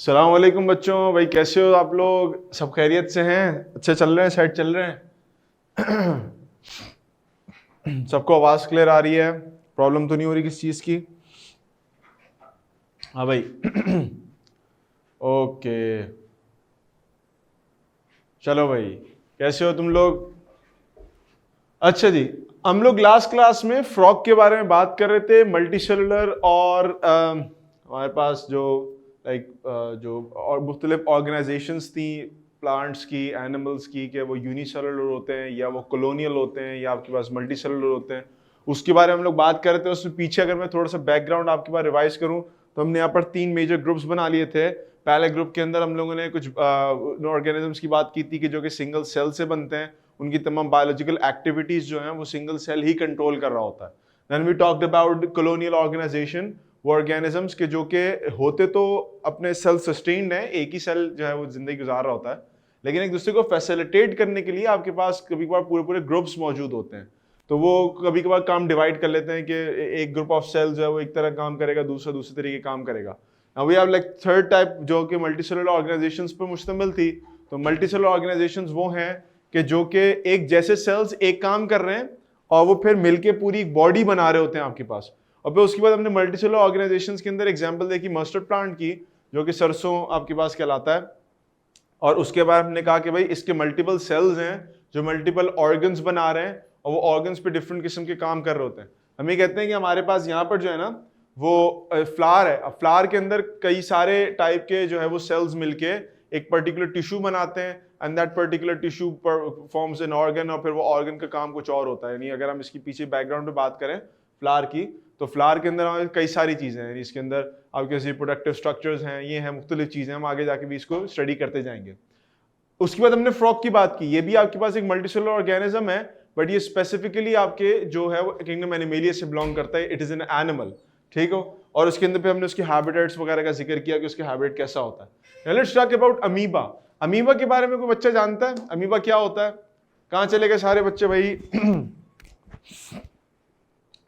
अस्सलाम वालेकुम बच्चों, भाई कैसे हो आप लोग? सब खैरियत से हैं? अच्छे चल रहे हैं? सेट चल रहे हैं? सबको आवाज़ क्लियर आ रही है? प्रॉब्लम तो नहीं हो रही किस चीज़ की? हाँ भाई। ओके, चलो भाई, कैसे हो तुम लोग? अच्छा जी, हम लोग लास्ट क्लास में फ्रॉग के बारे में बात कर रहे थे, मल्टी सेलुलर और हमारे पास जो जो और मुख्तलिफ ऑर्गेनाइजेशंस थी, प्लांट्स की, एनिमल्स की, कि वो यूनिसेलुलर होते हैं या वो कॉलोनियल होते हैं या आपके पास मल्टी सेलुलर होते हैं, उसके बारे में हम लोग बात कर रहे थे। उसमें पीछे अगर मैं थोड़ा सा बैकग्राउंड आपके पास रिवाइज करूं तो हमने यहाँ पर 3 मेजर ग्रुप्स बना लिए थे। पहले ग्रुप के अंदर हम लोगों ने कुछ ऑर्गेनिजम्स की बात की थी कि जो कि सिंगल सेल से बनते हैं, उनकी तमाम बायोलॉजिकल एक्टिविटीज जो हैं वो सिंगल सेल ही कंट्रोल कर रहा होता है। Then we talked about colonial organisation, वो ऑर्गेनिजम्स के जो कि होते तो अपने सेल्फ सस्टेन्ड है, एक ही सेल जो है वो जिंदगी गुजार रहा होता है, लेकिन एक दूसरे को फैसिलिटेट करने के लिए आपके पास कभी कभार पूरे पूरे ग्रुप्स मौजूद होते हैं। तो वो कभी कभार काम डिवाइड कर लेते हैं कि एक ग्रुप ऑफ सेल्स जो है वो एक तरह काम करेगा, दूसरा दूसरे तरीके काम करेगा। Now we have like third type जो कि मल्टीसेलुलर ऑर्गेनाइजेशंस पर मुश्तमिल थी। तो मल्टीसेलुलर ऑर्गेनाइजेशंस वो हैं कि जो कि एक जैसे सेल्स एक काम कर रहे हैं और वो फिर मिलके पूरी एक बॉडी बना रहे होते हैं आपके पास। और फिर उसके बाद हमने मल्टीसेलुलर ऑर्गेनाइजेशंस के अंदर एग्जांपल देखी मस्टर्ड प्लांट की, जो कि सरसों आपके पास कहलाता है। और उसके बाद हमने कहा कि भाई इसके मल्टीपल सेल्स हैं जो मल्टीपल ऑर्गन्स बना रहे हैं और वो ऑर्गन्स पे डिफरेंट किस्म के काम कर रहे होते हैं। हम ये कहते हैं कि हमारे पास यहाँ पर जो है ना वो फ्लावर है, अब फ्लावर के अंदर कई सारे टाइप के जो है वो सेल्स मिलके एक पर्टिकुलर टिश्यू बनाते हैं and that particular tissue forms an organ, और फिर वो ऑर्गन का काम कुछ और होता है। यानी अगर हम इसकी पीछे बैकग्राउंड में बात करें फ्लावर की, तो फ्लावर के अंदर कई सारी चीजें हैं। इसके अंदर आपके रिप्रोडक्टिव स्ट्रक्चर्स हैं, ये हैं मुख्तलिफ चीजें, हम आगे जाके भी इसको स्टडी करते जाएंगे। उसके बाद हमने फ्रॉग की बात की, ये भी आपके पास एक मल्टीसेलुलर ऑर्गेनिज्म है, बट ये स्पेसिफिकली आपके जो है वो किंगडम एनिमेलिया से बिलोंग करता है, इट इज एन एनिमल, ठीक हो। और उसके अंदर पे हमने उसके हैबिटेट्स वगैरह का जिक्र किया कि उसके हैबिट कैसा होता है। Let's talk about amoeba. Amoeba के बारे में कोई बच्चा जानता है अमीबा क्या होता है? कहां चले गए सारे बच्चे भाई?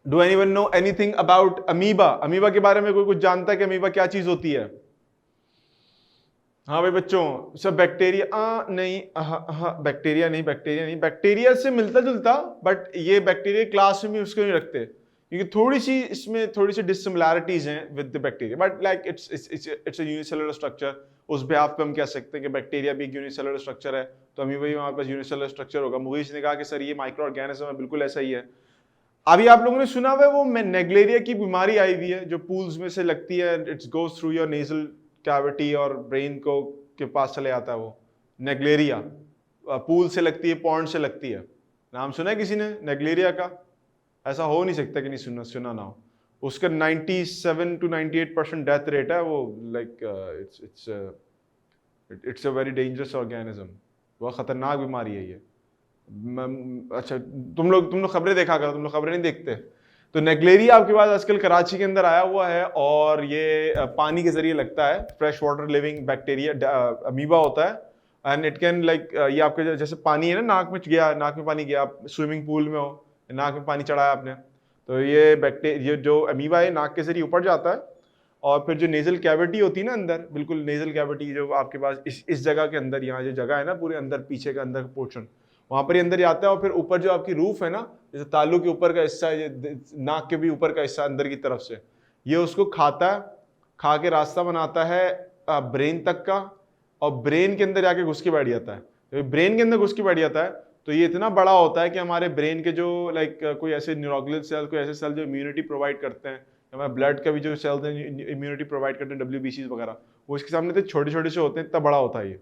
Do anyone know anything about amoeba? Amoeba के बारे में कोई कुछ जानता है कि अमीबा क्या चीज होती है? हाँ भाई बच्चों, सब बैक्टीरिया नहीं, बैक्टीरिया नहीं, बैक्टीरिया नहीं, बैक्टीरिया से मिलता जुलता, बट ये बैक्टीरिया क्लास में भी उसको नहीं रखते क्योंकि थोड़ी सी इसमें थोड़ी सी डिससिमिलैरिटीज हैं with the bacteria, but like it's a unicellular structure. उस बेहाफ पे हम कह सकते हैं कि बैक्टीरिया भी एक यूनिसेलुलर स्ट्रक्चर है, तो अमीबा भी हमारे पास यूनिसेलुलर स्ट्रक्चर होगा। मुगीश ने कहा कि सर ये माइक्रो ऑर्गेनिज्म है, बिल्कुल ऐसा ही है। अभी आप लोगों ने सुना हुआ है वो नेग्लेरिया की बीमारी आई हुई है जो पूल्स में से लगती है, it's goes through your nasal cavity और ब्रेन को के पास चले आता है। वो नेग्लेरिया पूल से लगती है, पॉन्ड से लगती है। नाम सुना है किसी ने नेग्लेरिया का? ऐसा हो नहीं सकता कि नहीं सुना ना हो। उसका 97 to 98% डेथ रेट है। वो like it's a very dangerous organism, बहुत खतरनाक बीमारी है ये। अच्छा, तुम लोग खबरें देखा करो, तुम लोग खबरें नहीं देखते? तो नेग्लेरिया आपके पास आजकल कराची के अंदर आया हुआ है और ये पानी के जरिए लगता है। Fresh water living bacteria amoeba होता है एंड इट कैन लाइक ये आपके जैसे पानी है ना, नाक में गया, नाक में पानी गया, आप स्विमिंग पूल में हो, नाक में पानी चढ़ाया आपने, तो ये बैक्टीरिया जो अमीबा है नाक के जरिए ऊपर जाता है और फिर जो नेजल कैविटी होती है ना अंदर, बिल्कुल नेजल कैविटी जो आपके पास इस जगह के अंदर, यहाँ जो जगह है ना पूरे अंदर पीछे का अंदर पोर्शन, वहां पर ही अंदर आता है। और फिर ऊपर जो आपकी रूफ है ना, जैसे तालू के ऊपर का हिस्सा है, नाक के भी ऊपर का हिस्सा अंदर की तरफ से, ये उसको खाता है, खा के रास्ता बनाता है ब्रेन तक का, और ब्रेन के अंदर जाके घुस के बैठ जाता है। तो ब्रेन के अंदर घुस के बैठ जाता है तो ये इतना बड़ा होता है कि हमारे ब्रेन के जो लाइक कोई ऐसे न्यूरोग्लियल सेल, कोई ऐसे सेल जो इम्यूनिटी प्रोवाइड करते हैं, हमारे ब्लड का भी जो सेल्स हैं इम्यूनिटी प्रोवाइड करते हैं, WBCs वगैरह, वो इसके सामने तो छोटे छोटे से होते हैं, इतना बड़ा होता है ये।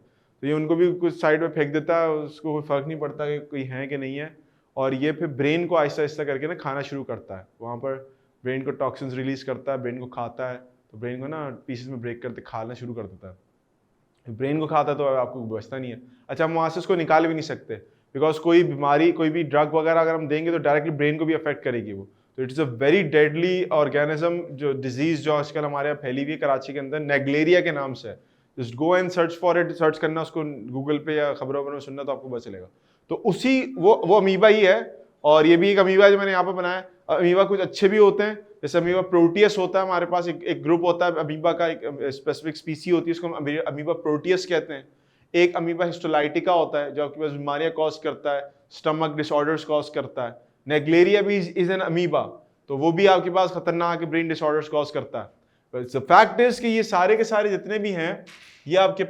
तो ये उनको भी कुछ साइड में फेंक देता है, उसको कोई फर्क नहीं पड़ता कि कोई है कि नहीं है। और ये फिर ब्रेन को आहिस्ता आहिस्ता करके ना खाना शुरू करता है, वहाँ पर ब्रेन को टॉक्सिन्स रिलीज करता है, ब्रेन को खाता है, तो ब्रेन को ना पीसेस में ब्रेक करते खाना शुरू कर देता है। ब्रेन को खाता है तो आपको बचता नहीं है। अच्छा, हम वहाँ से उसको निकाल भी नहीं सकते बिकॉज कोई बीमारी, कोई भी ड्रग वगैरह अगर हम देंगे तो डायरेक्टली ब्रेन को भी अफेक्ट करेगी वो। तो it is a very deadly organism, जो डिजीज जो आजकल हमारे यहाँ फैली हुई है कराची के अंदर, नेग्लेरिया के नाम से। Just go and search for it, search करना उसको गूगल पे या खबरों में सुनना तो आपको पता चलेगा। तो उसी वो अमीबा ही है और ये भी एक अमीबा जो मैंने यहाँ पर बनाया। अमीबा कुछ अच्छे भी होते हैं, जैसे अमीबा प्रोटियस होता है हमारे पास, एक ग्रुप होता है अमीबा का, एक स्पेसिफिक स्पीसी होती है, उसको हम अमीबा प्रोटियस कहते हैं। एक अमीबा हिस्टोलाइटिका होता है जो आपके पास बीमारियां कॉज करता है, स्टमक डिसऑर्डर्स कॉज करता है। नेग्लेरिया भी इज एन अमीबा, तो वो भी आपके पास खतरनाक ब्रेन डिसऑर्डर्स कॉज करता है। द फैक्ट इज कि ये सारे के सारे जितने भी हैं ये आपके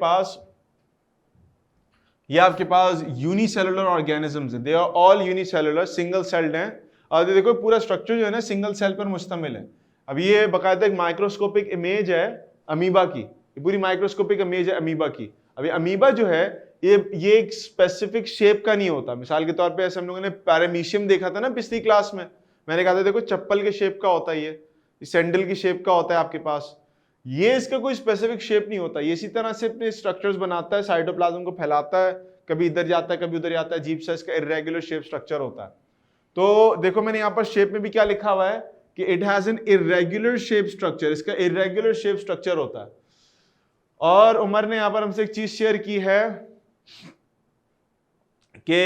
पास यूनिसेलुलर ऑर्गेनिजम्स हैं। They are all unicellular, single celled हैं। और देखो पूरा स्ट्रक्चर जो है ना सिंगल सेल पर मुश्तमिल है। अब ये बाकायदा एक माइक्रोस्कोपिक इमेज है अमीबा की, ये पूरी माइक्रोस्कोपिक इमेज है अमीबा की। अभी अमीबा जो है ये एक स्पेसिफिक शेप का नहीं होता। मिसाल के तौर पे ऐसे हम लोगों ने पैरामीशियम देखा था ना पिछली क्लास में, मैंने कहा था देखो चप्पल के शेप का होता है, ये सैंडल की शेप का होता है आपके पास। ये इसका कोई स्पेसिफिक शेप नहीं होता, ये इसी तरह से अपने स्ट्रक्चर्स बनाता है, साइटोप्लाज्म को फैलाता है, कभी इधर जाता है कभी उधर जाता है, अजीब सा इसका इर्रेगुलर शेप स्ट्रक्चर होता है। तो देखो मैंने यहाँ पर शेप में भी क्या लिखा हुआ है कि it has an irregular shape structure, इसका इर्रेगुलर शेप स्ट्रक्चर होता है। और उमर ने यहाँ पर हमसे एक चीज शेयर की है कि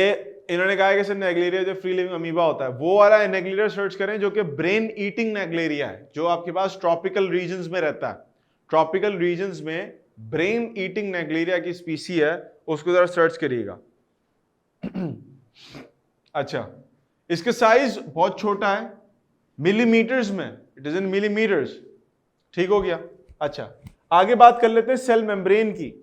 इन्होंने कहा है कि सर नेग्लेरिया जो फ्री लिविंग अमीबा होता है वो वाला नेग्लेरिया सर्च करें जो कि ब्रेन ईटिंग नेग्लेरिया है, जो आपके पास ट्रॉपिकल रीजन्स में रहता है। ट्रॉपिकल रीजन्स में ब्रेन ईटिंग नेग्लेरिया की स्पीसी है, उसको जरा सर्च करिएगा। अच्छा, इसका साइज बहुत छोटा है, मिलीमीटर्स में, इट इज इन मिलीमीटर्स। ठीक हो गया। अच्छा, आगे बात कर लेते हैं सेल मेम्ब्रेन की।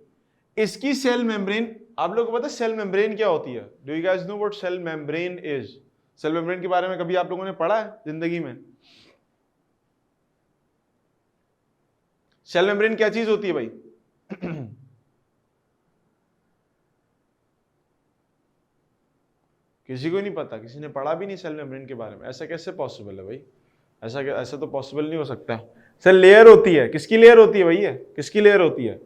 इसकी सेल मेम्ब्रेन, आप लोगों को पता है सेल मेम्ब्रेन क्या होती है? Do you guys know what cell membrane is? Cell membrane के बारे में कभी आप लोगों ने पढ़ा है जिंदगी में? सेल मेम्ब्रेन क्या चीज होती है भाई? किसी को नहीं पता, किसी ने पढ़ा भी नहीं सेल मेम्ब्रेन के बारे में। ऐसा कैसे पॉसिबल है भाई? ऐसा तो पॉसिबल नहीं हो सकता। सर लेयर होती है, किसकी लेयर होती है भैया? किसकी लेयर होती है?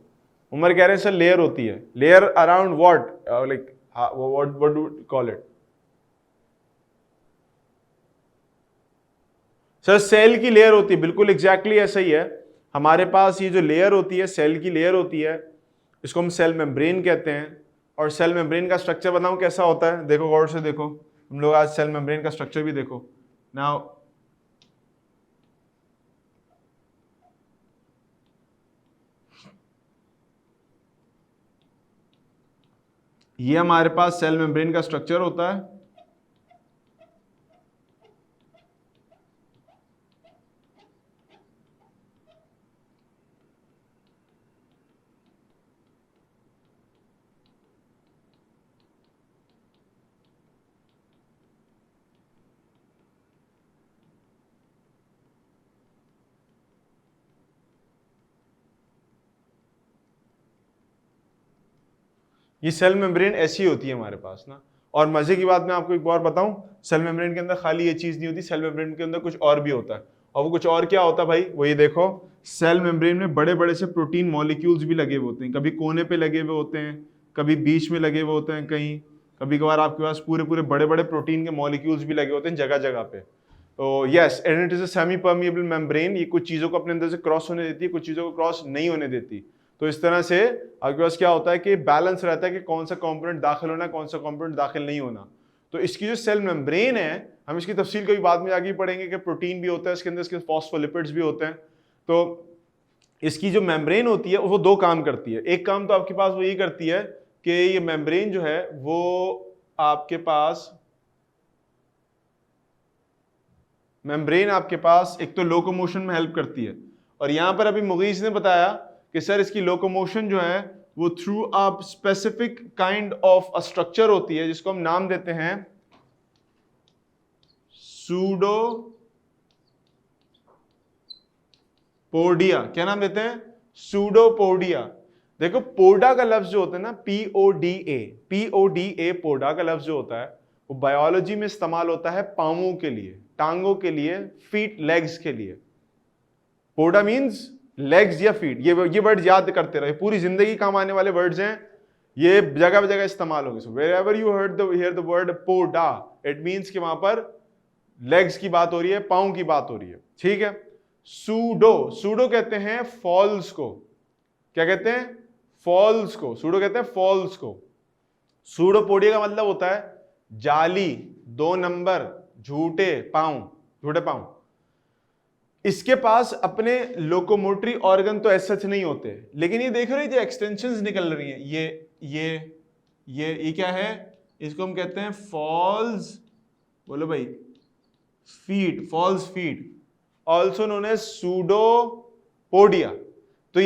उमर कह रहे हैं सर लेयर होती है। Layer around what, like what do call it? Sir cell की लेयर होती है, बिल्कुल एग्जैक्टली ऐसा ही है। हमारे पास ये जो लेयर होती है सेल की लेयर होती है, इसको हम सेल मेम्ब्रेन कहते हैं। और सेल मेम्ब्रेन का स्ट्रक्चर बताऊं कैसा होता है? देखो गौर से देखो, हम लोग आज सेल मेम्ब्रेन का स्ट्रक्चर भी देखो। नाउ ये हमारे पास सेल मेम्ब्रेन का स्ट्रक्चर होता है। ये सेल मेम्ब्रेन ऐसी होती है हमारे पास ना। और मजे की बात मैं आपको एक बार बताऊं, सेल मेम्ब्रेन के अंदर खाली ये चीज नहीं होती, सेल मेम्ब्रेन के अंदर कुछ और भी होता है। और वो कुछ और क्या होता है भाई? वो ये देखो, सेल मेम्ब्रेन में बड़े बड़े से प्रोटीन मॉलिक्यूल्स भी लगे हुए होते हैं। कभी कोने पे लगे हुए होते हैं, कभी बीच में लगे हुए होते हैं, कहीं कभी कभार आपके पास पूरे पूरे बड़े बड़े प्रोटीन के मॉलिक्यूल्स भी लगे होते हैं जगह जगह पे। तो yes, and it is a semi permeable membrane. ये कुछ चीजों को अपने अंदर से क्रॉस होने देती है, कुछ चीजों को क्रॉस नहीं होने देती। तो इस तरह से आपके पास क्या होता है कि बैलेंस रहता है कि कौन सा कंपोनेंट दाखिल होना, कौन सा कंपोनेंट दाखिल नहीं होना। तो इसकी जो सेल मेम्ब्रेन है, हम इसकी तफसील कभी बाद में आगे पढ़ेंगे कि प्रोटीन भी होता है इसके अंदर, इसके फॉस्फोलिपिड्स भी होते हैं। तो इसकी जो मेम्ब्रेन होती है वो दो काम करती है। एक काम तो आपके पास वो ये करती है कि ये मेम्ब्रेन जो है वो आपके पास एक तो लोकोमोशन में हेल्प करती है। और यहां पर अभी मुगीस ने बताया कि सर इसकी लोकोमोशन जो है वो through a specific kind of a structure होती है जिसको हम नाम देते हैं सूडोपोडिया। क्या नाम देते हैं? सूडोपोडिया। देखो पोडा का लफ्ज जो होता है ना, PODA, पोडा का लफ्ज जो होता है वो बायोलॉजी में इस्तेमाल होता है पांवों के लिए, टांगों के लिए, फीट, लेग्स के लिए। पोडा मींस लेग्स या फीट। ये वर्ड याद करते रहे, पूरी जिंदगी काम आने वाले वर्ड्स हैं, ये जगह जगह इस्तेमाल होंगे। So wherever you hear the word poda, it means कि वहां पर लेग्स की बात हो रही है, पांव की बात हो रही है। ठीक है। सूडो कहते हैं फॉल्स को। क्या कहते हैं? फॉल्स को। सूडो कहते हैं फॉल्स को। सूडोपोडिया का मतलब होता है जाली, 2 नंबर, झूठे पांव। इसके पास अपने लोकोमोटरी ऑर्गन तो ऐसा नहीं होते, लेकिन ये देख रहे हो जो एक्सटेंशंस निकल रही हैं, ये क्या है, इसको हम कहते हैं फॉल्स, बोलो भाई, false feet, also known as pseudopodia. तो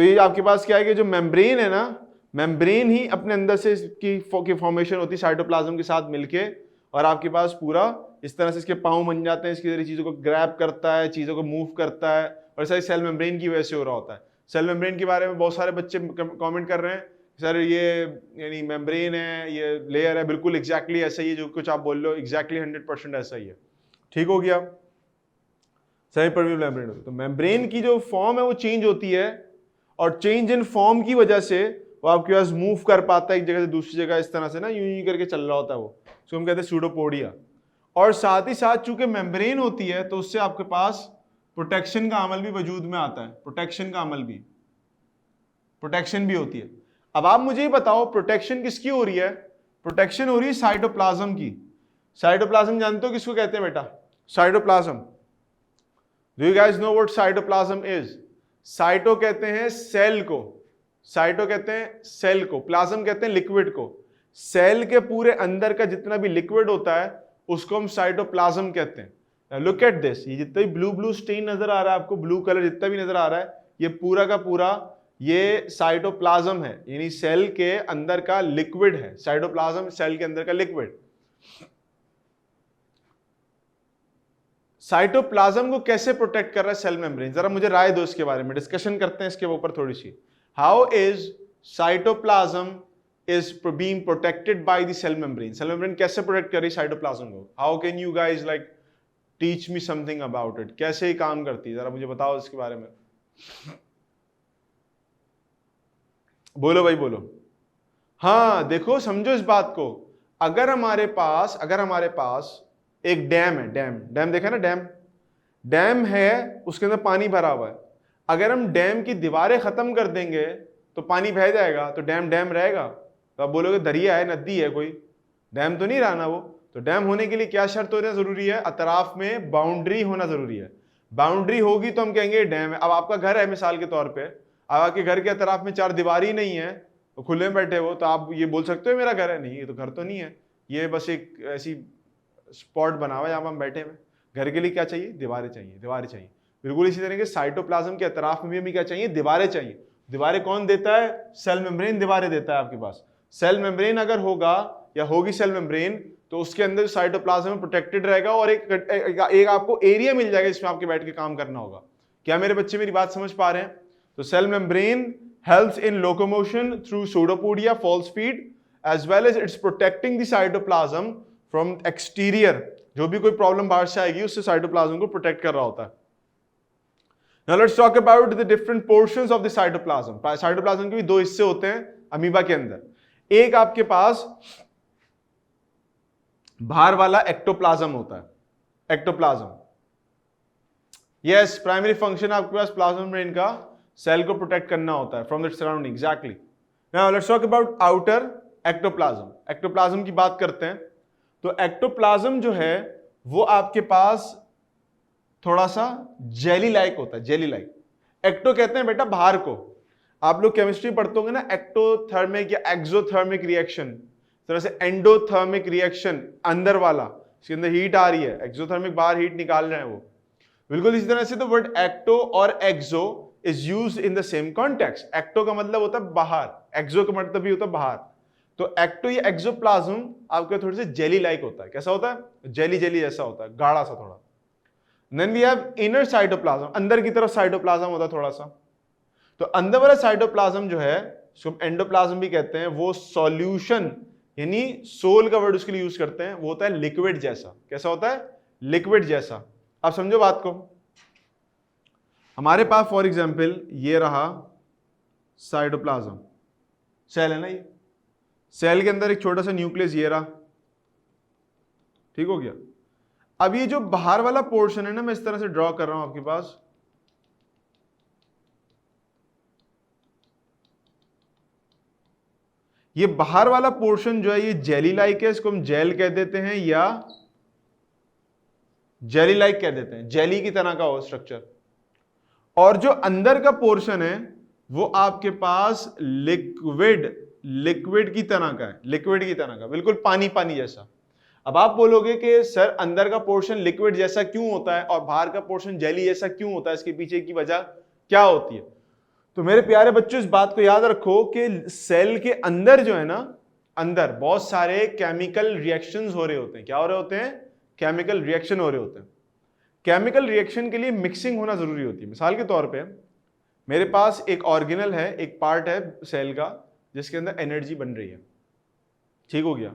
ये आपके पास क्या है कि जो मेम्ब्रेन है ना, मेम्ब्रेन ही अपने अंदर से इसकी फॉर्मेशन होती है साइटोप्लाज्म के साथ मिलके, और आपके पास पूरा इस तरह से इसके पांव बन जाते हैं, इसकी तरह चीजों को ग्रैब करता है, चीजों को मूव करता है, और सारी सेल मेम्ब्रेन की वजह से हो रहा होता है। सेल मेम्ब्रेन के बारे में बहुत सारे बच्चे कमेंट कर रहे हैं, सर ये यानी मेम्ब्रेन है, ये लेयर है, बिल्कुल एग्जैक्टली ऐसा ही है जो कुछ आप बोल रहे हो, एग्जैक्टली 100% ऐसा ही है। ठीक हो गया, सेमी परमेबल मेम्ब्रेन। तो मेम्ब्रेन की जो फॉर्म है वो चेंज होती है, और चेंज इन फॉर्म की वजह से वो आपके पास मूव कर पाता है एक जगह से दूसरी जगह, इस तरह से ना यूं करके चल रहा होता है वो, उसको हम कहते हैं सूडोपोडिया। और साथ ही साथ चूंकि मेम्ब्रेन होती है तो उससे आपके पास प्रोटेक्शन का अमल भी वजूद में आता है, प्रोटेक्शन भी होती है। अब आप मुझे बताओ प्रोटेक्शन किसकी हो रही है? प्रोटेक्शन हो रही है साइटोप्लाज्म की। साइटोप्लाज्म जानते हो किसको कहते हैं बेटा? Cytoplasm, do you guys know what cytoplasm is? Cyto कहते हैं सेल को, प्लाज्म कहते हैं लिक्विड को। सेल के पूरे अंदर का जितना भी लिक्विड होता है उसको हम साइटोप्लाज्म कहते हैं। लुक एट दिस, ये जितना भी ब्लू स्टेन नजर आ रहा है आपको, ब्लू कलर जितना भी नजर आ रहा है, ये पूरा का पूरा ये साइटोप्लाज्म है, यानी सेल के अंदर का लिक्विड है। साइटोप्लाज्म सेल के अंदर का लिक्विड। साइटोप्लाज्म को कैसे प्रोटेक्ट कर रहा है सेल मेम्ब्रेन? जरा मुझे राय दो इसके बारे में, डिस्कशन करते हैं इसके ऊपर थोड़ी सी। How is cytoplasm is being protected by the cell membrane? Cell membrane कैसे प्रोटेक्ट कर रही है साइटोप्लाज्म को? How can you guys like teach me something about it? कैसे ही काम करती है, जरा मुझे बताओ इसके बारे में। बोलो भाई बोलो। हाँ देखो, समझो इस बात को, अगर हमारे पास एक डैम है, डैम देखा ना, डैम है, उसके अंदर पानी भरा हुआ है। अगर हम डैम की दीवारें खत्म कर देंगे तो पानी बह जाएगा, तो डैम रहेगा? तो आप बोलोगे दरिया है, नदी है, कोई डैम तो नहीं रहा ना वो। तो डैम होने के लिए क्या शर्त होना जरूरी है? अतराफ में बाउंड्री होना जरूरी है। बाउंड्री होगी तो हम कहेंगे डैम है। अब आपका घर है मिसाल के तौर पे, अब आपके घर के अतराफ में 4 दीवार ही नहीं है, तो खुले में बैठे हो, तो आप ये बोल सकते हो मेरा घर है? नहीं, ये तो घर तो नहीं है, ये बस एक ऐसी स्पॉट बना हुआ है जहां हम बैठे हुए। घर के लिए क्या चाहिए? दीवारें चाहिए। बिल्कुल इसी तरह के साइटोप्लाज्म के अतराफ में भी हमें क्या चाहिए? दीवारें चाहिए। दीवारें कौन देता है? सेल मेम्ब्रेन दीवारें देता है आपके पास। सेल मेम्ब्रेन अगर होगा या होगी सेल मेम्ब्रेन, तो उसके अंदर साइटोप्लाज्म प्रोटेक्टेड रहेगा, और एक आपको एरिया मिल जाएगा जिसमें आपके बैठ के काम करना होगा। क्या मेरे बच्चे मेरी बात समझ पा रहे हैं? तो cell membrane helps in locomotion through pseudopodia, false feet, as well as it's protecting the cytoplasm from exterior. जो भी कोई प्रॉब्लम बाहर से आएगी उससे साइटोप्लाज्म को प्रोटेक्ट कर रहा होता है। Now let's talk about the different portions of the cytoplasm. Cytoplasm के भी 2 हिस्से होते हैं अमीबा के अंदर। एक आपके पास बाहर वाला एक्टोप्लाज्म होता है, एक्टोप्लाज्म। यस, प्राइमरी फंक्शन आपके पास प्लाज्मा मेम्ब्रेन का सेल को प्रोटेक्ट करना होता है from the surrounding. Exactly. Now let's talk about outer ectoplasm. Ectoplasm की बात करते हैं। तो एक्टोप्लाज्म जो है वो आपके पास थोड़ा सा जेली लाइक होता है, जेली लाइक। एक्टो कहते हैं बेटा बाहर को। आप लोग केमिस्ट्री पढ़ते होंगे ना, एक्टोथर्मिक या एक्सोथर्मिक रिएक्शन, तरह से एंडोथर्मिक रिएक्शन अंदर वाला, इसके अंदर हीट आ रही है, एक्सोथर्मिक बाहर हीट निकाल रहे हैं वो। बिल्कुल इसी तरह से तो वर्ड एक्टो और exo is used in the same context. Ecto का मतलब होता है बाहर, एक्सो का मतलब भी होता है बाहर। तो एक्टो या एक्सोप्लाज्म आपके थोड़े से जेली लाइक होता है। कैसा होता है? जेली जैसा होता है, गाढ़ा सा थोड़ा। Then we have inner cytoplasm, अंदर की तरफ साइटोप्लाज्म होता है थोड़ा सा। तो अंदर वाला साइटोप्लाज्म जो है, इसको हम एंडोप्लाज्म भी कहते हैं, वो सॉल्यूशन यानी सोल का वर्ड उसके लिए यूज करते हैं, वो होता है लिक्विड जैसा। कैसा होता है? लिक्विड जैसा। आप समझो बात को। हमारे पास फॉर एग्जांपल ये रहा साइटोप्लाज्म, सेल है ना, ये सेल के अंदर एक छोटा सा न्यूक्लियस ये रहा, ठीक हो गया। अब ये जो बाहर वाला पोर्शन है ना, मैं इस तरह से ड्रॉ कर रहा हूं आपके पास, ये बाहर वाला पोर्शन जो है ये जेली लाइक है, इसको हम जेल कह देते हैं या जेली लाइक कह देते हैं, जेली की तरह का हो स्ट्रक्चर। और जो अंदर का पोर्शन है वो आपके पास लिक्विड की तरह का है, लिक्विड की तरह का, बिल्कुल पानी पानी जैसा। अब आप बोलोगे कि सर अंदर का पोर्शन लिक्विड जैसा क्यों होता है और बाहर का पोर्शन जेली जैसा क्यों होता है, इसके पीछे की वजह क्या होती है? तो मेरे प्यारे बच्चों इस बात को याद रखो कि सेल के अंदर जो है ना, अंदर बहुत सारे केमिकल रिएक्शंस हो रहे होते हैं। क्या हो रहे होते हैं? केमिकल रिएक्शन हो रहे होते हैं। केमिकल रिएक्शन के लिए मिक्सिंग होना जरूरी होती है। मिसाल के तौर पे मेरे पास एक ऑर्गेनल है, एक पार्ट है सेल का जिसके अंदर एनर्जी बन रही है, ठीक हो गया?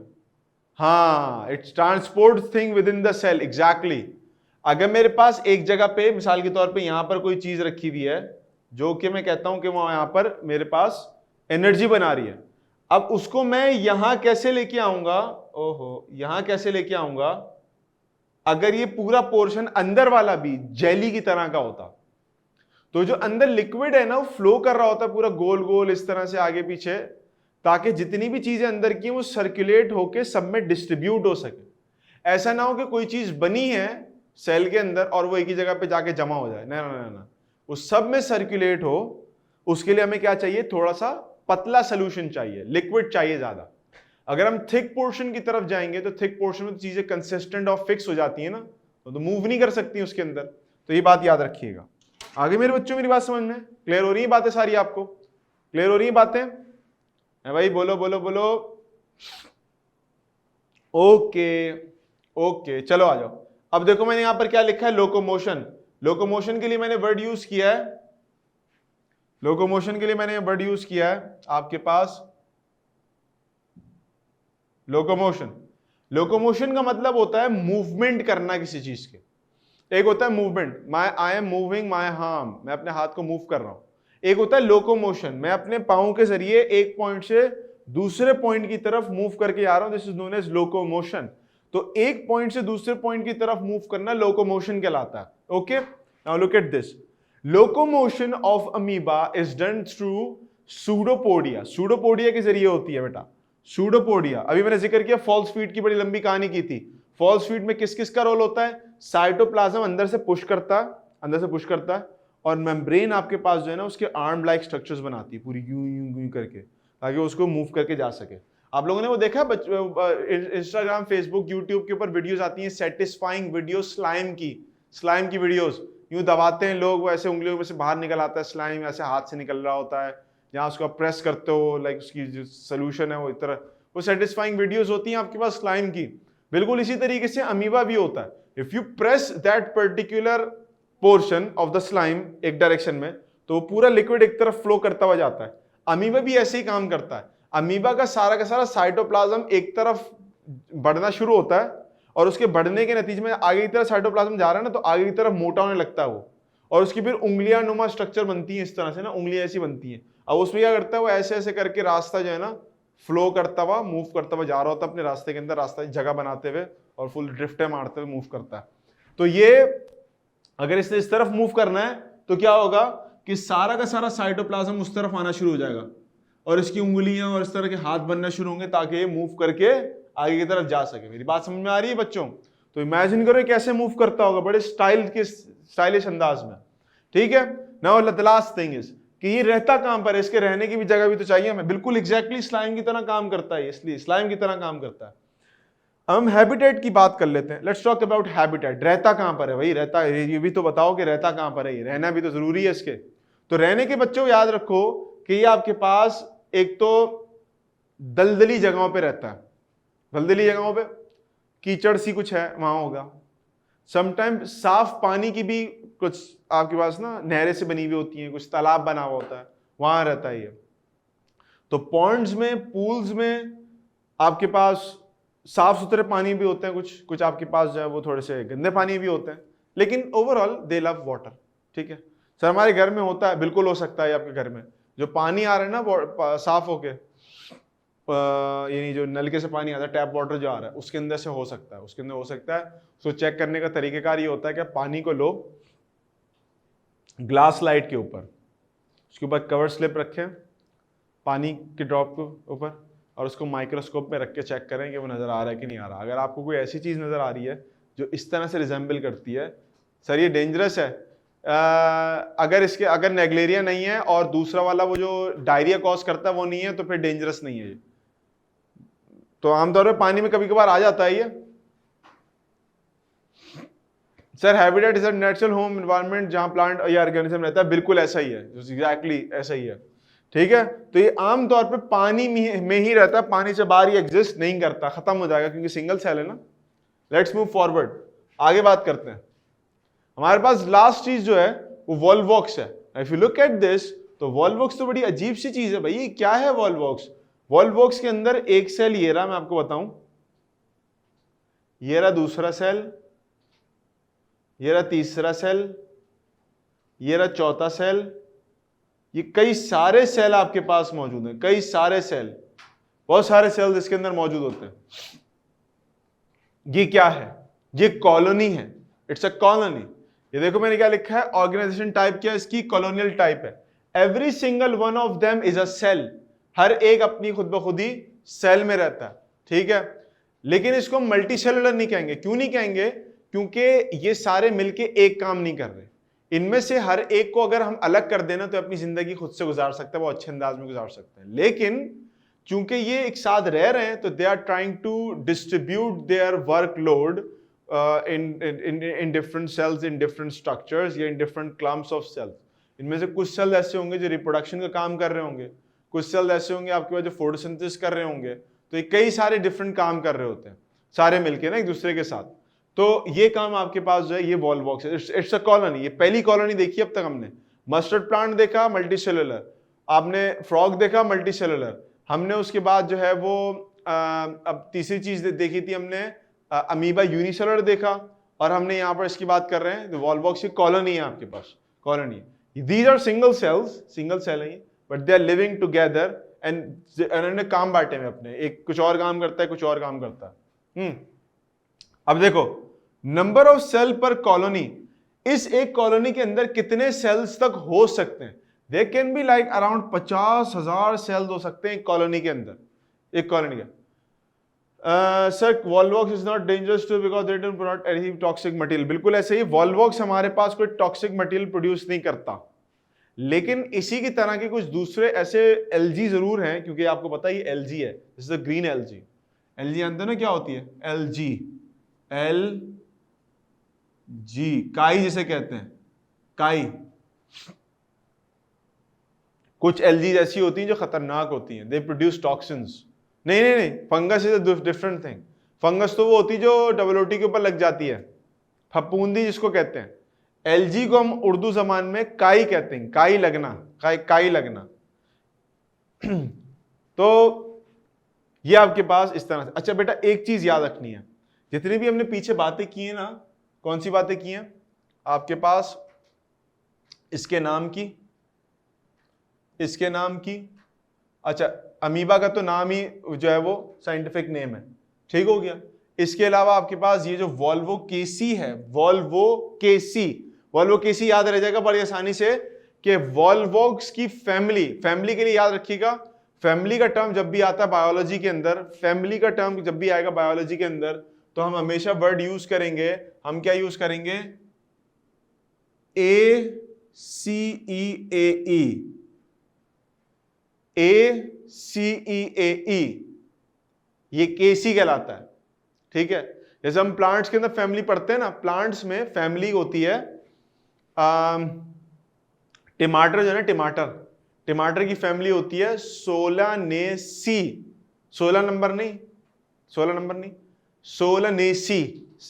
हाँ, it's transport thing within the cell, exactly. अगर मेरे पास एक जगह पे मिसाल के तौर पे यहां पर कोई चीज रखी हुई है जो कि मैं कहता हूं कि वो यहां पर मेरे पास एनर्जी बना रही है, अब उसको मैं यहां कैसे लेके आऊंगा? ओहो, यहां कैसे लेके आऊंगा? अगर ये पूरा पोर्शन अंदर वाला भी जेली की तरह का होता तो जो अंदर लिक्विड है ना वो फ्लो कर रहा होता पूरा गोल गोल इस तरह से आगे पीछे, ताकि जितनी भी चीजें अंदर की वो सर्कुलेट होके सब में डिस्ट्रीब्यूट हो सके। ऐसा ना हो कि कोई चीज बनी है सेल के अंदर और वो एक ही जगह पे जाके जमा हो जाए, ना ना ना ना, वो सब में सर्कुलेट हो। उसके लिए हमें क्या चाहिए? थोड़ा सा पतला सोल्यूशन चाहिए, लिक्विड चाहिए ज्यादा। अगर हम थिक पोर्शन की तरफ जाएंगे तो थिक पोर्शन में चीजें कंसिस्टेंट और फिक्स हो जाती है ना, तो मूव नहीं कर सकती उसके अंदर। तो ये बात याद रखिएगा। आगे मेरे बच्चों मेरी बात समझ में क्लियर हो रही है? बातें सारी आपको क्लियर हो रही है बातें? है भाई, बोलो बोलो बोलो। ओके ओके, चलो आ जाओ। अब देखो मैंने यहां पर क्या लिखा है? लोकोमोशन। लोकोमोशन के लिए मैंने वर्ड यूज किया है, लोकोमोशन के लिए मैंने वर्ड यूज किया है आपके पास लोकोमोशन। लोकोमोशन का मतलब होता है मूवमेंट करना किसी चीज के। एक होता है movement, I am moving my harm, मैं अपने हाथ को मूव कर रहा हूं। एक होता है लोकोमोशन, मैं अपने पांव के जरिए एक पॉइंट से दूसरे पॉइंट की तरफ मूव करके आ रहा हूं, this is known as locomotion. तो एक पॉइंट से दूसरे पॉइंट की तरफ मूव करना लोकोमोशन कहलाता है। Okay, now look at this. Locomotion of amoeba is done through pseudopodia. Pseudopodia के जरिए होती है बेटा, सूडोपोडिया। अभी मैंने जिक्र किया फॉल्स फीट की, बड़ी लंबी कहानी की थी। फॉल्स फीट में किस किस का रोल होता है? साइटोप्लाज्म अंदर से पुश करता है, अंदर से पुश करता है, और मेम्ब्रेन आपके पास जो है ना उसके आर्म लाइक स्ट्रक्चर्स बनाती है पूरी यूं यूं यूं करके, ताकि उसको मूव करके जा सके। आप लोगों ने वो देखा इंस्टाग्राम, फेसबुक, यूट्यूब के ऊपर वीडियोस आती हैं सेटिस्फाइंग वीडियो स्लाइम की वीडियोस। यूं दबाते हैं लोग, वो ऐसे उंगलियों में से बाहर निकल आता है स्लाइम, ऐसे हाथ से निकल रहा होता है। जहां उसको प्रेस करते हो लाइक उसकी जो सोल्यूशन है वो इस तरह, वो सेटिस्फाइंग वीडियोस होती हैं आपके पास स्लाइम की। बिल्कुल इसी तरीके से अमीबा भी होता है। If you press that particular portion of the slime एक डायरेक्शन में, तो वो पूरा लिक्विड एक तरफ फ्लो करता हुआ जाता है। अमीबा भी ऐसे ही काम करता है। अमीबा का सारा साइटोप्लाज्म एक तरफ बढ़ना शुरू होता है, और उसके बढ़ने के नतीजे में आगे की तरफ साइटोप्लाज्म जा रहा है ना, तो आगे की तरफ मोटा होने लगता है वो, और उसकी फिर उंगलियां नुमा स्ट्रक्चर बनती है इस तरह से ना, उंगलियां ऐसी बनती हैं। अब उसमें क्या करता है वो ऐसे ऐसे करके रास्ता जो है ना फ्लो करता हुआ, मूव करता हुआ जा रहा होता है अपने रास्ते के अंदर, रास्ता जगह बनाते हुए और फुल ड्रिफ्ट मारते हुए मूव करता है। तो ये अगर इसने इस तरफ मूव करना है तो क्या होगा कि सारा का सारा साइटोप्लाज्म उस तरफ आना शुरू हो जाएगा, और इसकी उंगलियां और इस तरह के हाथ बनना शुरू होंगे ताकि ये मूव करके आगे की तरफ जा सके। मेरी बात समझ में आ रही है बच्चों? तो इमेजिन करो कैसे मूव करता होगा, बड़े स्टाइलिश अंदाज में। ठीक है, now the last thing is कि ये रहता कहां पर है, इसके रहने की भी जगह भी तो चाहिए हमें। बिल्कुल एग्जैक्टली स्लाइम की तरह काम करता है, इसलिए स्लाइम की तरह काम करता है। हम हैबिटेट की बात कर लेते हैं। Let's talk about habitat. रहता कहां पर है भाई? रहता, ये भी तो बताओ कि रहता कहां पर है, ये रहना भी तो जरूरी है इसके। तो रहने के बच्चों याद रखो कि ये आपके पास एक तो दलदली जगहों पे रहता है, दलदली जगहों पे कीचड़ सी कुछ है वहां होगा। समटाइम साफ पानी की भी कुछ आपके पास ना नहरें से बनी हुई होती हैं, कुछ तालाब बना हुआ होता है, वहां रहता है ये। तो पॉन्ड्स में, पूल्स में आपके पास साफ सुथरे पानी भी होते हैं, कुछ कुछ आपके पास जो है वो थोड़े से गंदे पानी भी होते हैं, लेकिन ओवरऑल दे लव वाटर। ठीक है सर, हमारे घर में होता है, बिल्कुल हो सकता है आपके घर में जो पानी आ रहा है ना साफ होके, यानी जो नलके से पानी आता है, टैप वाटर जो आ रहा है उसके अंदर से हो सकता है, उसके अंदर हो सकता है। उसको चेक करने का तरीकेकार ये होता है कि पानी को लो ग्लास लाइट के ऊपर, उसके ऊपर कवर स्लिप रखें पानी के ड्रॉप के ऊपर, और उसको माइक्रोस्कोप में रख के चेक करें कि वो नज़र आ रहा है कि नहीं आ रहा। अगर आपको कोई ऐसी चीज़ नज़र आ रही है जो इस तरह से रिजेंबल करती है, सर ये डेंजरस है। अगर नेग्लेरिया नहीं है और दूसरा वाला वो जो डायरिया कॉज करता है वो नहीं है, तो फिर डेंजरस नहीं है ये। तो आमतौर पे पानी में कभी कभार आ जाता है ये। Sir habitat is a natural home environment जहां प्लांट या ऑर्गेनिज्म रहता है, बिल्कुल ऐसा ही है, एग्जैक्टली ऐसा ही है, ठीक है। तो ये आमतौर पे पानी में ही रहता है, पानी से बाहर ये एग्जिस्ट नहीं करता, खत्म हो जाएगा क्योंकि सिंगल सेल है ना। लेट्स मूव फॉरवर्ड, आगे बात करते हैं। हमारे पास लास्ट चीज जो है वो वॉल्वॉक्स है। If you look at this, तो वॉल्वॉक्स तो बड़ी अजीब सी चीज है भाई। क्या है वॉल्वॉक्स? वॉल्वॉक्स के अंदर एक सेल ये रहा, मैं आपको बताऊं, ये रहा दूसरा सेल, ये रहा तीसरा सेल, ये रहा चौथा सेल, ये कई सारे सेल आपके पास मौजूद हैं, कई सारे सेल, बहुत सारे सेल्स इसके अंदर मौजूद होते हैं। ये क्या है? ये कॉलोनी है, इट्स अ कॉलोनी। ये देखो मैंने क्या लिखा है, ऑर्गेनाइजेशन टाइप क्या है इसकी? कॉलोनियल टाइप है। Every single one of them is a cell, हर एक अपनी खुद ब खुद ही सेल में रहता है, ठीक है। लेकिन इसको मल्टी सेलुलर नहीं कहेंगे। क्यों नहीं कहेंगे? क्योंकि ये सारे मिलके एक काम नहीं कर रहे। इनमें से हर एक को अगर हम अलग कर देना तो अपनी जिंदगी खुद से गुजार सकते हैं, वो अच्छे अंदाज में गुजार सकते हैं। लेकिन चूंकि ये एक साथ रह रहे हैं तो they are trying to distribute their workload in different cells, in different structures या in different clumps of cells। इनमें से कुछ सेल ऐसे होंगे जो रिप्रोडक्शन का काम कर रहे होंगे, कुछ सेल ऐसे होंगे आपके पास जो फोटोसिंथेसिस कर रहे होंगे। तो ये कई सारे डिफरेंट काम कर रहे होते हैं सारे मिलके ना एक दूसरे के साथ। तो ये काम आपके पास जो है ये वॉल्वॉक्स है, इट्स अ कॉलोनी। ये पहली कॉलोनी देखी अब तक हमने। मस्टर्ड प्लांट देखा, मल्टी सेलुलर। आपने फ्रॉग देखा, मल्टी सेलुलर। हमने उसके बाद जो है वो अब तीसरी चीज देखी थी हमने, अमीबा यूनिसेलुलर देखा। और हमने यहाँ पर इसकी बात कर रहे हैं तो वॉल्वॉक्स की कॉलोनी है आपके पास, colony. These are single cells, single cell है but they are living together and उन्होंने काम बांटे में अपने, एक कुछ और काम करता है, कुछ और काम करता है। अब देखो नंबर ऑफ सेल पर कॉलोनी, इस एक कॉलोनी के अंदर कितने सेल्स तक हो सकते हैं? They can be like around 50,000 cells हो सकते हैं एक कॉलोनी के अंदर, एक कॉलोनी के। Sir volvox is not dangerous too because they don't produce any toxic material. बिल्कुल ऐसे ही, वॉल्वॉक्स हमारे पास कोई टॉक्सिक मटेरियल प्रोड्यूस नहीं करता, लेकिन इसी की तरह के कुछ दूसरे ऐसे एलजी जरूर हैं, क्योंकि आपको पता ही एलजी है, this is the green LG. LG अंदर ना क्या होती है? एलजी, एल जी, काई जिसे कहते हैं, काई। कुछ एलजी ऐसी होती हैं जो खतरनाक होती हैं, दे प्रोड्यूस टॉक्सिन्स। नहीं नहीं नहीं, fungus is a different thing. Fungus तो वो होती है जो WT के ऊपर लग जाती है, फफूंदी जिसको कहते हैं। एलजी को हम उर्दू जबान में काई कहते हैं, काई लगना, काई लगना। तो ये आपके पास इस तरह से। अच्छा बेटा एक चीज याद रखनी है, जितनी भी हमने पीछे बातें की है ना, कौन सी बातें की हैं आपके पास? इसके नाम की, इसके नाम की। अच्छा अमीबा का तो नाम ही जो है वो साइंटिफिक नेम है, ठीक हो गया। इसके अलावा आपके पास ये जो वॉल्वोकेसी है, वॉल्वोकेसी, वॉल्वोकेसी याद रह जाएगा बड़ी आसानी से कि वॉल्वॉक्स की फैमिली, फैमिली के लिए याद रखिएगा, फैमिली का टर्म जब भी आता है बायोलॉजी के अंदर, फैमिली का टर्म जब भी आएगा बायोलॉजी के अंदर, तो हम हमेशा वर्ड यूज करेंगे, हम क्या यूज करेंगे? ACEAE, ACEAE, ये केसी कहलाता है, ठीक है। जैसे हम प्लांट्स के अंदर फैमिली पढ़ते हैं ना, प्लांट्स में फैमिली होती है, टमाटर जो है ना, टमाटर, टमाटर की फैमिली होती है सोलानेसी, 16 नंबर नहीं, 16 नंबर नहीं, सोलानेसी,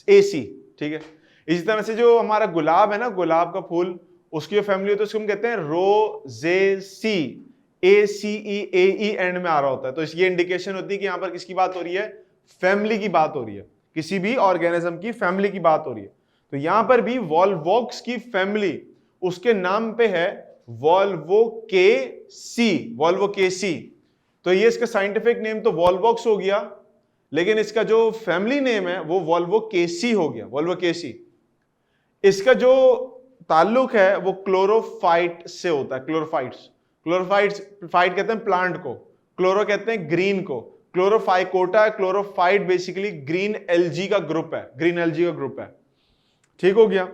AC, ठीक है। इसी तरह से जो हमारा गुलाब है ना, गुलाब का फूल, उसकी जो फैमिली होती है उसको हम कहते हैं रोजेसी, ACEAE एंड में आ रहा होता है। तो ये इंडिकेशन होती है कि यहां पर किसकी बात हो रही है? फैमिली की बात हो रही है, किसी भी ऑर्गेनिज्म की फैमिली की बात हो रही है। तो यहां पर भी वॉल्वॉक्स की फैमिली उसके नाम पे है वॉल्वोकेसी, वॉल्वोकेसी। तो ये इसका साइंटिफिक नेम तो वॉल्वॉक्स हो गया, लेकिन इसका जो फैमिली नेम है वो वॉल्वोकेसी हो गया, वॉल्वोकेसी। इसका जो ताल्लुक है वो क्लोरोफाइट से होता है, क्लोरोफाइट्स। क्लोरोफाइट्स, फाइट कहते हैं प्लांट को, क्लोरो कहते हैं ग्रीन को, क्लोरोफाइकोटा, क्लोरोफाइट बेसिकली ग्रीन एल्गी का ग्रुप है, ग्रीन एल्गी का ग्रुप है। ठीक हो गया।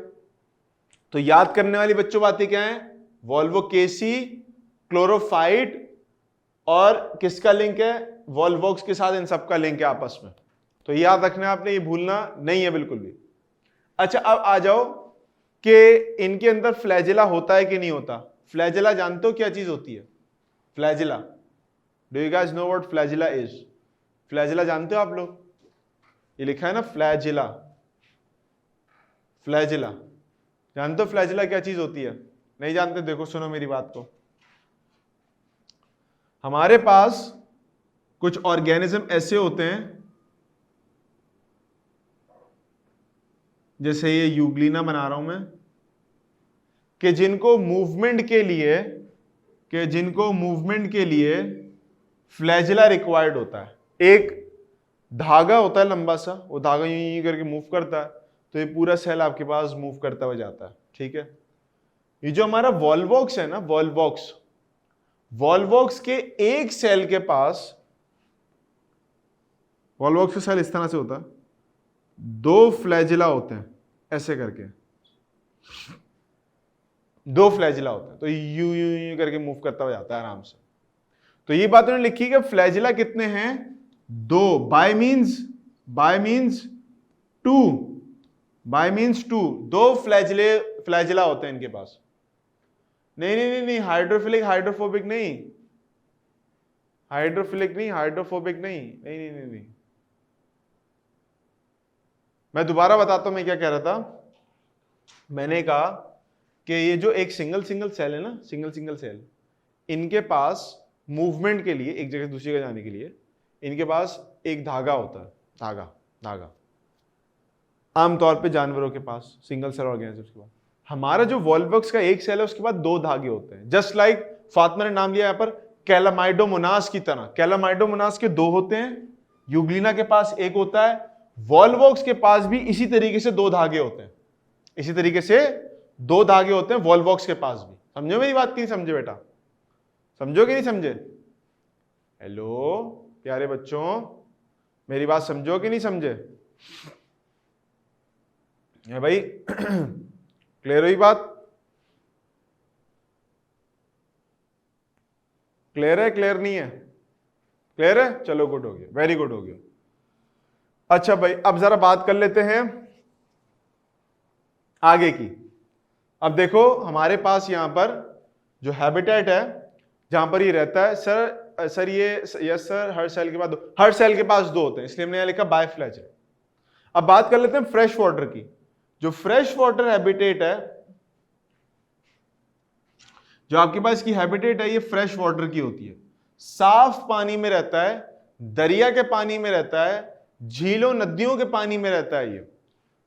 तो याद करने वाली बच्चों बातें क्या है? वोल्वोकेसी, क्लोरोफाइट और किसका लिंक है? वोल्वोक्स के साथ, इन सबका लिंक है आपस में। तो याद रखना आपने, ये भूलना नहीं है बिल्कुल भी। अच्छा, अब आ जाओ कि इनके अंदर फ्लैजिला होता है कि नहीं होता। फ्लैजिला जानते हो क्या चीज होती है? Flagella, do you guys know what flagella is? Flagella जानते हो आप लोग? ये लिखा है ना फ्लैजिला, फ्लैजिला जानते हो फ्लैजिला क्या चीज होती है? नहीं जानते? देखो सुनो मेरी बात को। हमारे पास कुछ ऑर्गेनिज्म ऐसे होते हैं, जैसे ये यूग्लिना बना रहा हूं मैं, कि जिनको मूवमेंट के लिए फ्लैजिला रिक्वायर्ड होता है। एक धागा होता है लंबा सा, वो धागा यूं करके मूव करता है, तो ये पूरा सेल आपके पास मूव करता हुआ जाता है। ठीक है। ये जो हमारा वॉल्वॉक्स है ना, वॉल्वॉक्स के एक सेल के पास, वॉल्वॉक्स का सेल इस तरह से होता है, 2 फ्लैजिला होते हैं ऐसे करके, 2 फ्लैजिला होते हैं, तो यू करके मूव करता हुआ जाता है आराम से। तो ये बात उन्होंने लिखी कि फ्लैजिला कितने हैं? 2, बाय मीन्स 2, 2 फ्लैजिला होते हैं इनके पास। नहीं, हाइड्रोफोबिक नहीं। मैं दोबारा बताता हूं मैं क्या कह रहा था। मैंने कहा कि ये जो एक सिंगल सेल है ना, सिंगल सेल, इनके पास मूवमेंट के लिए, एक जगह से दूसरी जगह जाने के लिए, इनके पास एक धागा होता है, धागा आमतौर पे जानवरों के पास, सिंगल सेल ऑर्गेनिजम्स के पास। हमारा जो वॉल्वॉक्स का एक सेल है, उसके बाद 2 धागे होते हैं, जस्ट लाइक फातिमा ने नाम लिया यहां पर कैलामाइडोमोनास की तरह। कैलामाइडोमोनास के 2 होते हैं, यूग्लिना के पास 1 होता है, वॉल्वॉक्स के पास भी इसी तरीके से 2 धागे होते हैं, इसी तरीके से 2 धागे होते हैं वॉल्वॉक्स के पास भी। समझो मेरी बात कि नहीं समझे बेटा? समझो कि नहीं समझे? हेलो प्यारे बच्चों, मेरी बात समझो कि नहीं समझे? है भाई? क्लियर हुई बात? क्लियर है, क्लियर नहीं है? क्लियर है, चलो गुड हो गया, वेरी गुड हो गया। अच्छा भाई, अब जरा बात कर लेते हैं आगे की। अब देखो हमारे पास यहां पर जो हैबिटेट है, जहां पर ये रहता है, सर ये यस सर, हर सेल के पास 2 होते हैं, इसलिए हमने यहां लिखा बायफ्लैजिला। अब बात कर लेते हैं फ्रेश वाटर की। जो फ्रेश वाटर हैबिटेट है, जो आपके पास की हैबिटेट है, ये फ्रेश वाटर की होती है, साफ पानी में रहता है, दरिया के पानी में रहता है, झीलों नदियों के पानी में रहता है ये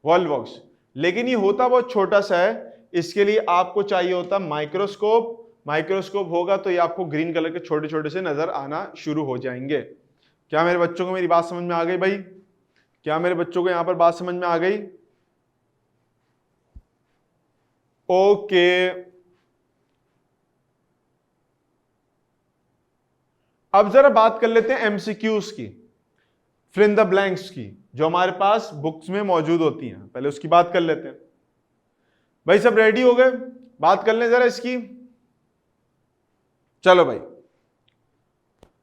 वॉल्वॉक्स। लेकिन ये होता बहुत छोटा सा है, इसके लिए आपको चाहिए होता माइक्रोस्कोप। माइक्रोस्कोप होगा तो ये आपको ग्रीन कलर के छोटे छोटे से नजर आना शुरू हो जाएंगे। क्या मेरे बच्चों को मेरी बात समझ में आ गई भाई? क्या मेरे बच्चों को यहां पर बात समझ में आ गई? ओके। अब जरा बात कर लेते हैं एमसीक्यूज की, फिल इन द ब्लैंक्स की, जो हमारे पास बुक्स में मौजूद होती हैं। पहले उसकी बात कर लेते हैं। भाई सब रेडी हो गए? बात कर लें जरा इसकी। चलो भाई,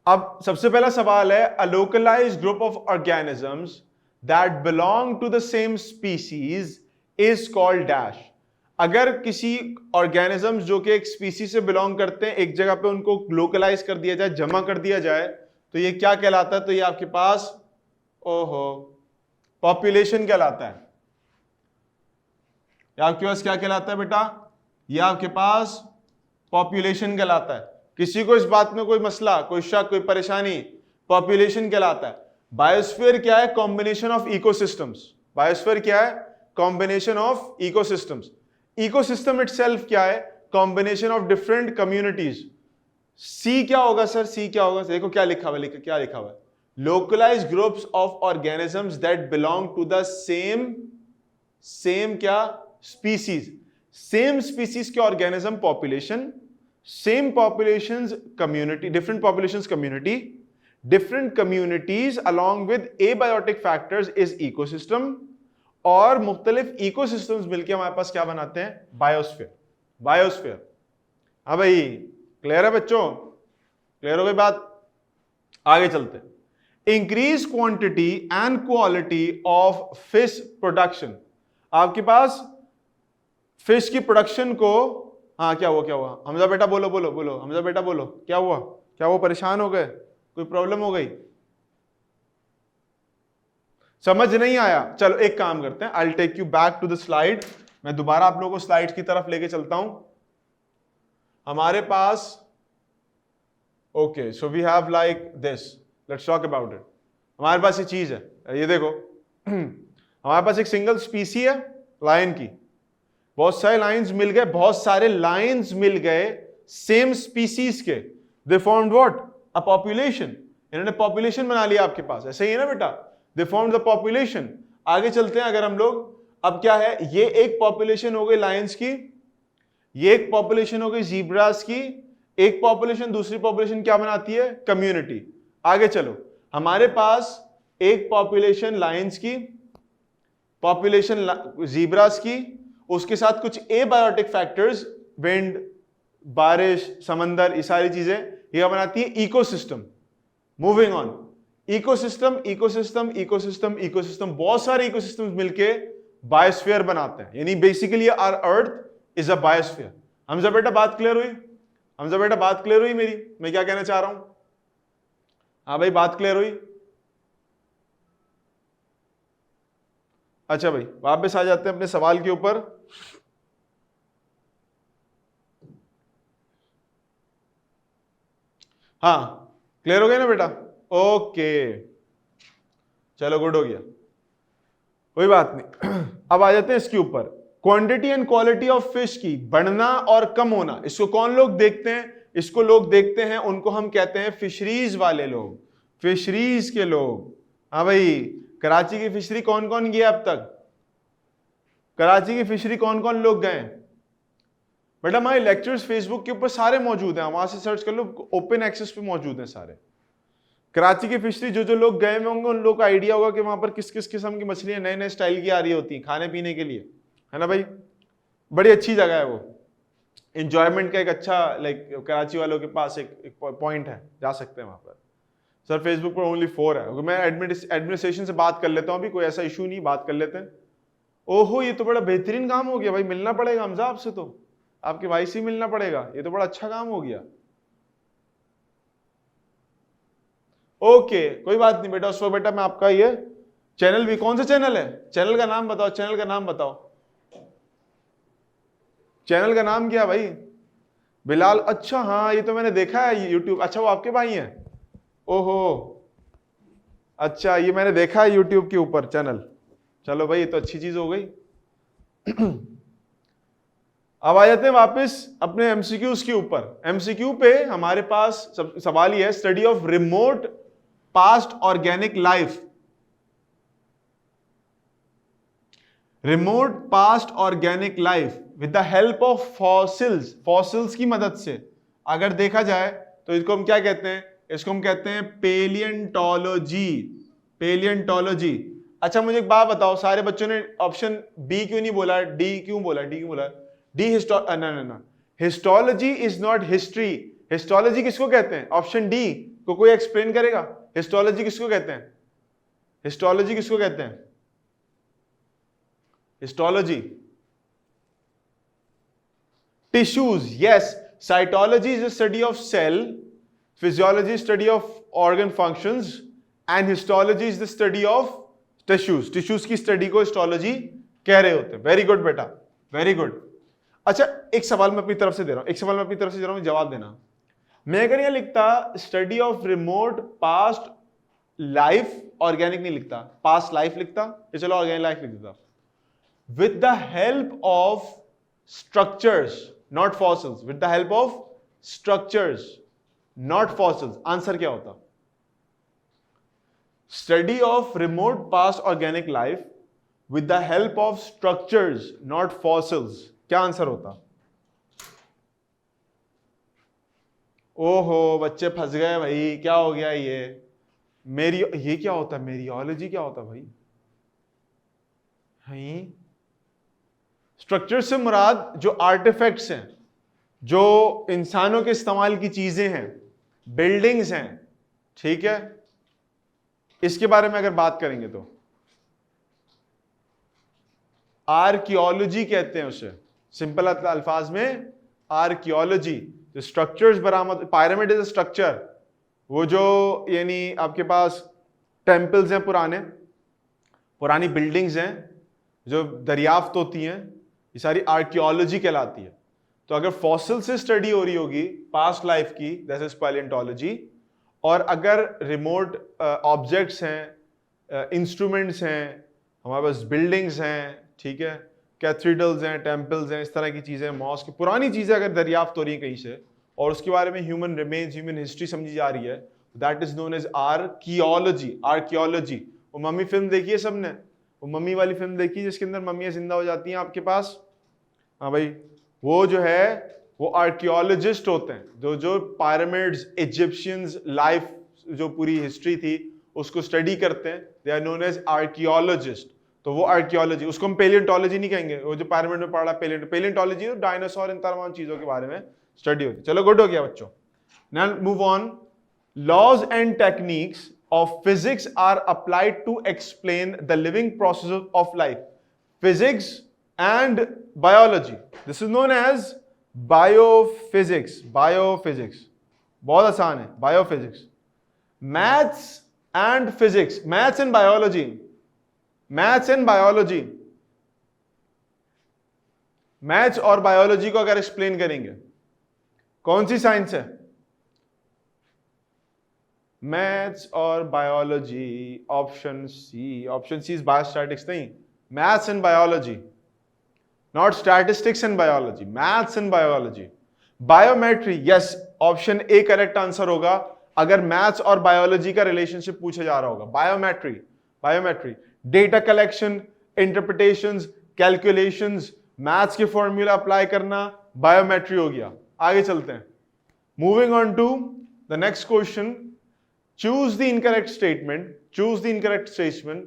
अब सबसे पहला सवाल है, a localised group of organisms that belong to the same species is called dash. अगर किसी ऑर्गेनिजम्स जो कि एक स्पीसीज से बिलोंग करते हैं, एक जगह पे उनको लोकलाइज कर दिया जाए, जमा कर दिया जाए, तो ये क्या कहलाता है? तो ये आपके पास पॉपुलेशन कहलाता है। आपके पास क्या कहलाता है बेटा? ये आपके पास पॉपुलेशन कहलाता है। किसी को इस बात में कोई मसला, कोई शक, कोई परेशानी? पॉपुलेशन कहलाता है। बायोस्फीयर क्या है? Combination of ecosystems. बायोस्फीयर क्या है? Combination of ecosystems. Ecosystem itself क्या है? Combination of different communities. C क्या होगा सर? सी क्या होगा? देखो क्या लिखा हुआ है, क्या लिखा हुआ है? Localised groups of organisms that belong to the same क्या? स्पीसीज। सेम स्पीसीज के organism population, same populations community, different populations community, different communities along with abiotic factors is ecosystem, और मुख्तलिफ इकोसिस्टम्स मिलकर हमारे पास क्या बनाते हैं? बायोस्फीयर। बायोस्फीयर। हाँ भाई, क्लियर है बच्चों? क्लियर हो गई बात? आगे चलते हैं। Increase quantity and quality of fish production. आपके पास फिश की प्रोडक्शन को, हाँ क्या हुआ, क्या हुआ? हमजा बेटा बोलो बोलो बोलो, हमजा बेटा बोलो, क्या हुआ? क्या वो परेशान हो गए? कोई प्रॉब्लम हो गई? समझ नहीं आया? चलो एक काम करते हैं, I will take you back to the slide. मैं दोबारा आप लोगों को स्लाइड की तरफ लेके चलता हूं। हमारे पास, okay, so we have like this, let's talk about it. हमारे पास ये चीज है, ये देखो हमारे पास एक सिंगल स्पीसी है लायन की, बहुत सारे लाइन्स मिल गए, बहुत सारे लाइन्स मिल गए सेम स्पीसीज के, दे फॉर्म्ड व्हाट? A population. इन्होंने पॉपुलेशन बना लिया आपके पास, ऐसे ही है ना बेटा? दे फॉर्म्ड द पॉपुलेशन। आगे चलते हैं, अगर हम लोग, अब क्या है, ये एक पॉपुलेशन हो गई लायंस की, ये एक पॉपुलेशन हो गई जीब्रास की, एक पॉपुलेशन दूसरी पॉपुलेशन क्या बनाती है? कम्युनिटी। आगे चलो, हमारे पास एक पॉपुलेशन लायंस की, पॉपुलेशन जीब्रास की, उसके साथ कुछ एबायोटिक फैक्टर्स, विंड, बारिश, समंदर, ये सारी चीजें ये बनाती है ecosystem. Moving on, ecosystem ecosystem ecosystem ecosystem, बहुत सारे इकोसिस्टम्स मिलके बायोस्फीयर बनाते हैं। यानी basically our earth is a biosphere. Hamza बेटा बात क्लियर हुई? हमजा बेटा बात क्लियर हुई मेरी? मैं क्या कहना चाह रहा हूं? हाँ भाई, बात क्लियर हुई? अच्छा भाई, वापस आ जाते हैं अपने सवाल के ऊपर। हाँ, क्लियर हो गया ना बेटा? ओके, चलो गुड हो गया, कोई बात नहीं। अब आ जाते हैं इसके ऊपर, quantity and quality of fish की बढ़ना और कम होना। इसको कौन लोग देखते हैं? इसको लोग देखते हैं, उनको हम कहते हैं फिशरीज वाले लोग, फिशरीज के लोग। हाँ भाई, कराची की फिशरी कौन कौन गया अब तक? कराची की फिशरी कौन कौन लोग गए? बेटा हमारे लेक्चर्स फेसबुक के ऊपर सारे मौजूद हैं, वहां से सर्च कर लो, ओपन एक्सेस पे मौजूद हैं सारे। कराची की फिशरी जो जो लोग गए होंगे उन लोगों को आइडिया होगा कि वहां पर किस किस किस्म की मछलियां नए नए स्टाइल की आ रही होती हैं खाने पीने के लिए, है ना भाई? बड़ी अच्छी जगह है वो, इंजॉयमेंट का एक अच्छा, लाइक कराची वालों के पास एक पॉइंट है, जा सकते हैं वहां पर। सर फेसबुक पर ओनली 4 है, मैं एडमिनिस्ट्रेशन से बात कर लेता हूँ, अभी कोई ऐसा इशू नहीं, बात कर लेते हैं। ओहो, ये तो बड़ा बेहतरीन काम हो गया भाई, मिलना पड़ेगा हमजा आपसे, तो आपके भाई से मिलना पड़ेगा, ये तो बड़ा अच्छा काम हो गया। ओके, कोई बात नहीं बेटा। सो बेटा मैं आपका ये चैनल भी, कौन सा चैनल है? चैनल का नाम बताओ, चैनल का नाम बताओ, चैनल का नाम क्या भाई? बिलाल, अच्छा हाँ ये तो मैंने देखा है यूट्यूब। अच्छा वो आपके भाई हैं? ओहो, अच्छा ये मैंने देखा है यूट्यूब के ऊपर चैनल। चलो भाई, ये तो अच्छी चीज हो गई। अब आ जाते हैं वापस अपने एमसीक्यूज के ऊपर। एमसीक्यू पे हमारे पास सवाल ये है, study of remote past organic life. Remote past organic life with the help of fossils, fossils की मदद से अगर देखा जाए तो इसको हम क्या कहते हैं? इसको हम कहते हैं पेलियंटोलॉजी। पेलियंटोलॉजी। अच्छा मुझे एक बात बताओ, सारे बच्चों ने ऑप्शन बी क्यों नहीं बोला? डी क्यों बोला? डी क्यों बोला? D histology is not history. Histology किसको कहते हैं? ऑप्शन डी को कोई एक्सप्लेन करेगा? हिस्टोलॉजी किसको कहते हैं? हिस्टोलॉजी किसको कहते हैं? Histology, tissues, yes. Cytology is the study of cell, physiology study of organ functions, and histology is the study of tissues. Tissues की स्टडी को हिस्टोलॉजी कह रहे होते हैं। वेरी गुड बेटा, वेरी गुड। अच्छा एक सवाल मैं अपनी तरफ से दे रहा हूं, एक सवाल मैं अपनी तरफ से दे रहा हूं, जवाब देना। मैं अगर यह लिखता study of remote past life, organic नहीं लिखता, पास्ट लाइफ लिखता, ये चलो ऑर्गेनिक लाइफ लिख देता। With the help of structures not fossils, with the help of structures not fossils, answer क्या होता? Study of remote past organic life with the help of structures not fossils, क्या answer होता? ओहो बच्चे फंस गए भाई, क्या हो गया ये? मेरी ये क्या होता है, मेरियोलॉजी क्या होता है भाई? स्ट्रक्चर से मुराद जो आर्टिफैक्ट्स हैं, जो इंसानों के इस्तेमाल की चीजें हैं, बिल्डिंग्स हैं, ठीक है, इसके बारे में अगर बात करेंगे तो आर्कियोलॉजी कहते हैं उसे, सिंपल अल्फाज में आर्कियोलॉजी। जो स्ट्रक्चर्स बरामद, पिरामिड इज अ स्ट्रक्चर, वो जो यानी आपके पास टेम्पल्स हैं, पुरानी बिल्डिंग्स हैं जो दरियाफ्त होती हैं, ये सारी आर्कियोलॉजी कहलाती है। तो अगर फॉसिल से स्टडी हो रही होगी पास्ट लाइफ की, दैट इज पैलियोंटोलॉजी, और अगर रिमोट ऑब्जेक्ट्स हैं, इंस्ट्रूमेंट्स हैं, हमारे पास बिल्डिंग्स हैं, ठीक है, कैथेड्रल्स हैं, टेम्पल्स हैं, इस तरह की चीज़ें, मॉस्क, पुरानी चीज़ें अगर दरियाफ्त हो रही हैं कहीं से और उसके बारे में ह्यूमन रिमेन्स, ह्यूमन हिस्ट्री समझी जा रही है, that is known as archaeology. Archaeology. वो मम्मी फिल्म देखी है सबने? वो मम्मी वाली फिल्म देखी जिसके अंदर मम्मियाँ जिंदा हो जाती हैं आपके पास? हाँ भाई, वो जो है वो आर्कियोलॉजिस्ट होते हैं, जो पिरामिड्स, इजिप्शियंस लाइफ, जो पूरी हिस्ट्री थी उसको स्टडी करते हैं, they are known as archaeologist. तो वो आर्कियोलॉजी, उसको हम पेलियोंटोलॉजी नहीं कहेंगे। वो जो पिरामिड में पढ़ा पेलियोंटोलॉजी, तो डायनासोर, इन तमाम चीजों के बारे में स्टडी होती है। चलो गुड हो गया बच्चों। Now move on. Laws and techniques of physics are applied to explain the living process of life. Physics and biology. This is known as biophysics. Biophysics. बहुत आसान है biophysics. Maths and physics. Maths and biology. Maths and biology. Maths और biology को अगर explain करेंगे, कौन सी science है? मैथ्स और biology. Option C is biostatics नहीं, maths and biology, not statistics and biology, maths and biology. Biometry, yes, option A correct answer होगा अगर मैथ्स और बायोलॉजी का रिलेशनशिप पूछा जा रहा होगा। Biometry, data collection, interpretations, calculations, maths के फॉर्मूला अप्लाई करना, बायोमेट्री हो गया। आगे चलते हैं। Moving on to the next question. Choose the incorrect statement.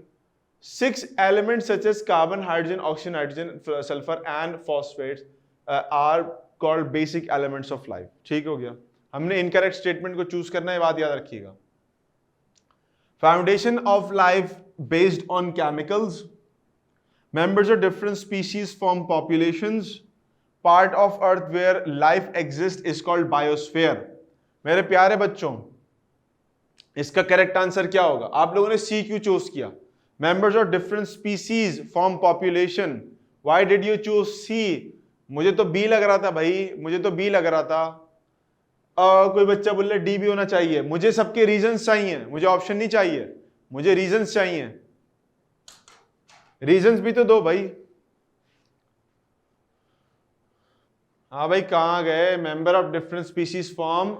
6 elements such as carbon, hydrogen, oxygen, nitrogen, sulfur and phosphates are called basic elements of life. ठीक हो गया। हमने incorrect statement को choose करना है, बात याद रखिएगा। Foundation of life based on chemicals. Members of different species form populations. Part of earth where life exists is called biosphere. मेरे प्यारे बच्चों, इसका करेक्ट आंसर क्या होगा? आप लोगों ने सी क्यों चूज किया? Members of different species form population. Why did you choose C? मुझे तो बी लग रहा था भाई, मुझे तो बी लग रहा था। कोई बच्चा बोल रहा डी भी होना चाहिए। मुझे सबके रीजंस चाहिए, मुझे ऑप्शन नहीं चाहिए, मुझे रीजंस चाहिए। रीजंस भी तो दो भाई। हाँ भाई, कहां गए? Member of different species form,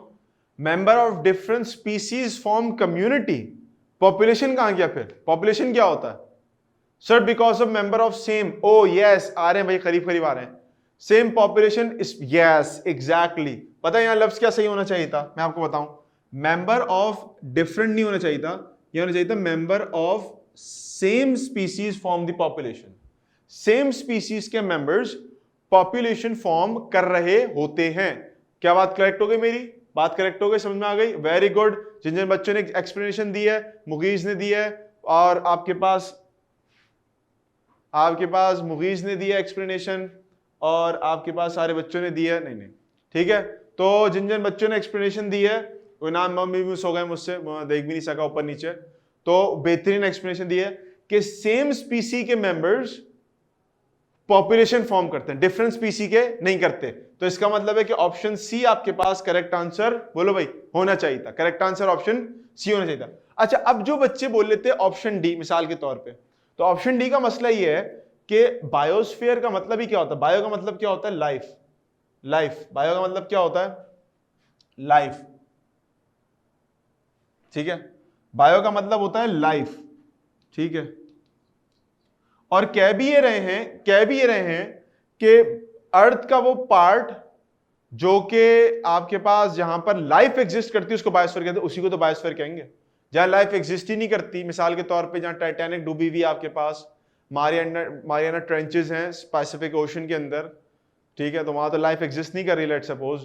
member of different species form community. Population कहां गया फिर? पॉपुलेशन क्या होता है? Sir because of member of same. Oh yes, आ रहे हैं भाई, करीब आ रहे हैं। Same population, yes exactly. पता है यहां लफ्ज क्या सही होना चाहिए था? मैं आपको बताऊं, मेंबर ऑफ डिफरेंट नहीं होना चाहिए था, यह होना चाहिए था member of same species form the population. Same species के मेंबर्स पॉपुलेशन फॉर्म कर रहे होते हैं। क्या बात करेक्ट हो गई? मेरी बात करेक्ट हो गई? समझ में आ गई? Very good. जिन जिन बच्चों ने एक्सप्लेनेशन दी है, मुगीज ने दी है, और आपके पास मुगीज ने दिया एक्सप्लेनेशन, और आपके पास सारे बच्चों ने दिया। नहीं, ठीक है। तो जिन जिन बच्चों ने एक्सप्लेनेशन दी है, वो नाम मम्मी मिस हो गए मुझसे, देख भी नहीं सका ऊपर नीचे, तो बेहतरीन एक्सप्लेनेशन दी है कि सेम स्पीसी के मेंबर्स पॉपुलेशन फॉर्म करते हैं, डिफरेंट स्पीसी के नहीं करते। तो इसका मतलब है कि ऑप्शन सी आपके पास करेक्ट आंसर, बोलो भाई, होना चाहिए था। करेक्ट आंसर ऑप्शन सी होना चाहिए था। अच्छा, अब जो बच्चे बोल लेते हैं ऑप्शन डी मिसाल के तौर पे, तो ऑप्शन डी का मसला ये है कि बायोस्फीयर का मतलब ही क्या होता है? बायो का मतलब क्या होता है? लाइफ। बायो का मतलब क्या होता है? लाइफ। ठीक है, बायो का मतलब होता है लाइफ। ठीक है, और कह भी ये रहे हैं कि अर्थ का वो पार्ट जो कि आपके पास जहां पर लाइफ एग्जिस्ट करती है उसको बायोस्फीयर कहते हैं, उसी को तो बायोस्फीयर कहेंगे। जहां लाइफ एग्जिस्ट ही नहीं करती, मिसाल के तौर पे जहां टाइटैनिक डूबी हुई आपके पास, मारियाना ट्रेंचेस हैं पैसिफिक ओशन के अंदर, ठीक है, तो वहां तो लाइफ एग्जिस्ट नहीं कर रही लेट सपोज,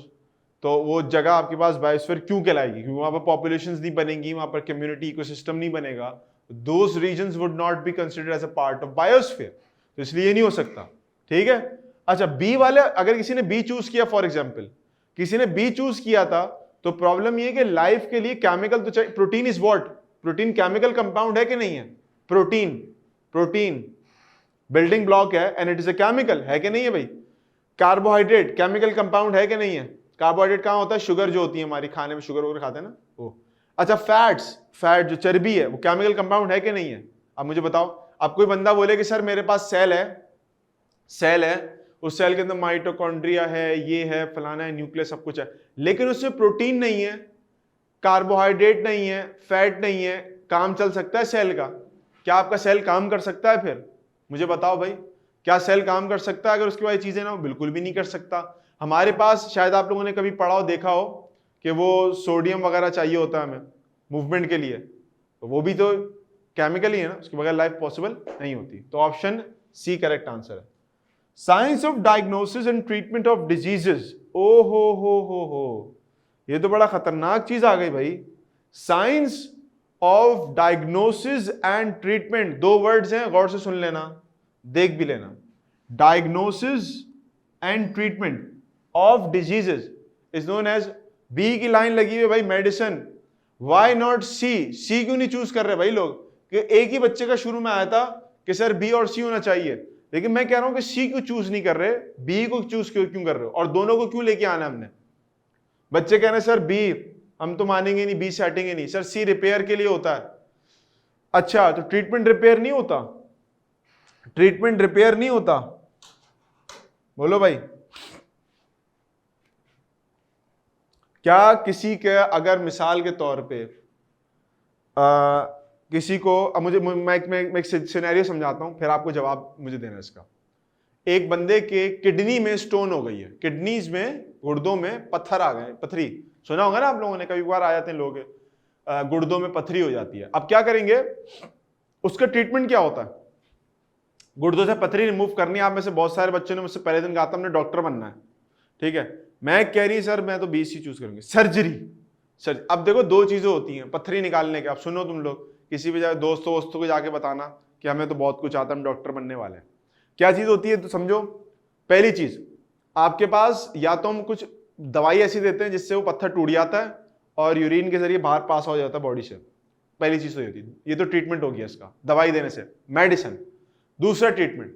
तो वो जगह आपके पास बायोस्फीयर क्यों कहलाएगी? क्योंकि वहां पर पॉपुलेशंस नहीं बनेंगी, वहां पर कम्युनिटी इकोसिस्टम नहीं बनेगा, those regions would not be considered as a part of biosphere, तो इसलिए ये नहीं हो सकता, ठीक है। अच्छा, बी वाले, अगर किसी ने बी चूज किया, फॉर एग्जाम्पल किसी ने बी चूज किया था, तो प्रॉब्लम ये कि लाइफ के लिए केमिकल तो चाहिए। Protein is what? Protein chemical compound है कि नहीं है? प्रोटीन बिल्डिंग ब्लॉक है and it is a chemical, है कि नहीं है भाई? कार्बोहाइड्रेट केमिकल कंपाउंड है कि नहीं है? कार्बोहाइड्रेट कहां होता है? शुगर जो होती है हमारी खाने में, शुगर वगैरह खाते हैं ना वो। अच्छा, फैट जो चर्बी है वो केमिकल कंपाउंड है कि नहीं है? अब मुझे बताओ, अब कोई बंदा बोले कि सर मेरे पास सेल है, उस सेल के अंदर माइटोकॉन्ड्रिया है, ये है, फलाना है, न्यूक्लियस, सब कुछ है, लेकिन उसमें प्रोटीन नहीं है, कार्बोहाइड्रेट नहीं है, फैट नहीं है, काम चल सकता है सेल का? क्या आपका सेल काम कर सकता है? फिर मुझे बताओ भाई, क्या सेल काम कर सकता है अगर उसके बाद चीजें ना हो? बिल्कुल भी नहीं कर सकता। हमारे पास शायद आप लोगों ने कभी पढ़ा हो, देखा हो कि वो सोडियम वगैरह चाहिए होता है हमें मूवमेंट के लिए, तो वो भी तो केमिकल ही है ना, उसके बगैर लाइफ पॉसिबल नहीं होती। तो ऑप्शन सी करेक्ट आंसर है। Science of diagnosis and treatment of diseases, ओ हो, ये तो बड़ा खतरनाक चीज आ गई भाई। Science of diagnosis and treatment, दो वर्ड्स हैं, गौर से सुन लेना, देख भी लेना। Diagnosis and treatment of diseases is known as, B की लाइन लगी हुई है भाई, medicine. Why not C? C क्यों नहीं चूज कर रहे भाई लोग? कि एक ही बच्चे का शुरू में आया था कि सर बी और सी होना चाहिए, लेकिन मैं कह रहा हूं कि सी क्यों चूज नहीं कर रहे, बी को चूज क्यों कर रहे हो, और दोनों को क्यों लेके आना हमने? बच्चे कह रहे हैं सर बी, हम तो मानेंगे नहीं, बी से हटेंगे नहीं, सर सी रिपेयर के लिए होता है। अच्छा, तो ट्रीटमेंट रिपेयर नहीं होता? ट्रीटमेंट रिपेयर नहीं होता? बोलो भाई, क्या किसी के, अगर मिसाल के तौर पे किसी को, अब मैं एक सिनेरियो समझाता हूं, फिर आपको जवाब मुझे देना इसका। एक बंदे के किडनी में स्टोन हो गई है, किडनीज में, गुर्दों में पत्थर आ गए, पथरी, सुना होगा ना आप लोगों ने, कभी बार आ जाते हैं लोग, गुर्दों में पथरी हो जाती है। अब क्या करेंगे? उसका ट्रीटमेंट क्या होता है? गुर्दों से पथरी रिमूव करनी है। आप में से बहुत सारे बच्चों ने मुझसे पहले दिन कहा था हमने डॉक्टर बनना है, ठीक है, मैं कह रही सर मैं तो बीसी चूज करूंगी, सर्जरी। अब देखो, दो चीजें होती हैं पथरी निकालने के। अब सुनो तुम लोग, किसी भी दोस्तों को जाके बताना कि हमें तो बहुत कुछ आता है, हम डॉक्टर बनने वाले हैं। क्या चीज होती है तो समझो, पहली चीज आपके पास, या तो हम कुछ दवाई ऐसी देते हैं जिससे वो पत्थर टूट जाता है और यूरिन के जरिए बाहर पास हो जाता है बॉडी से, पहली चीज तो ये होती है, ये तो ट्रीटमेंट हो गया इसका, दवाई देने से, मेडिसिन। दूसरा ट्रीटमेंट,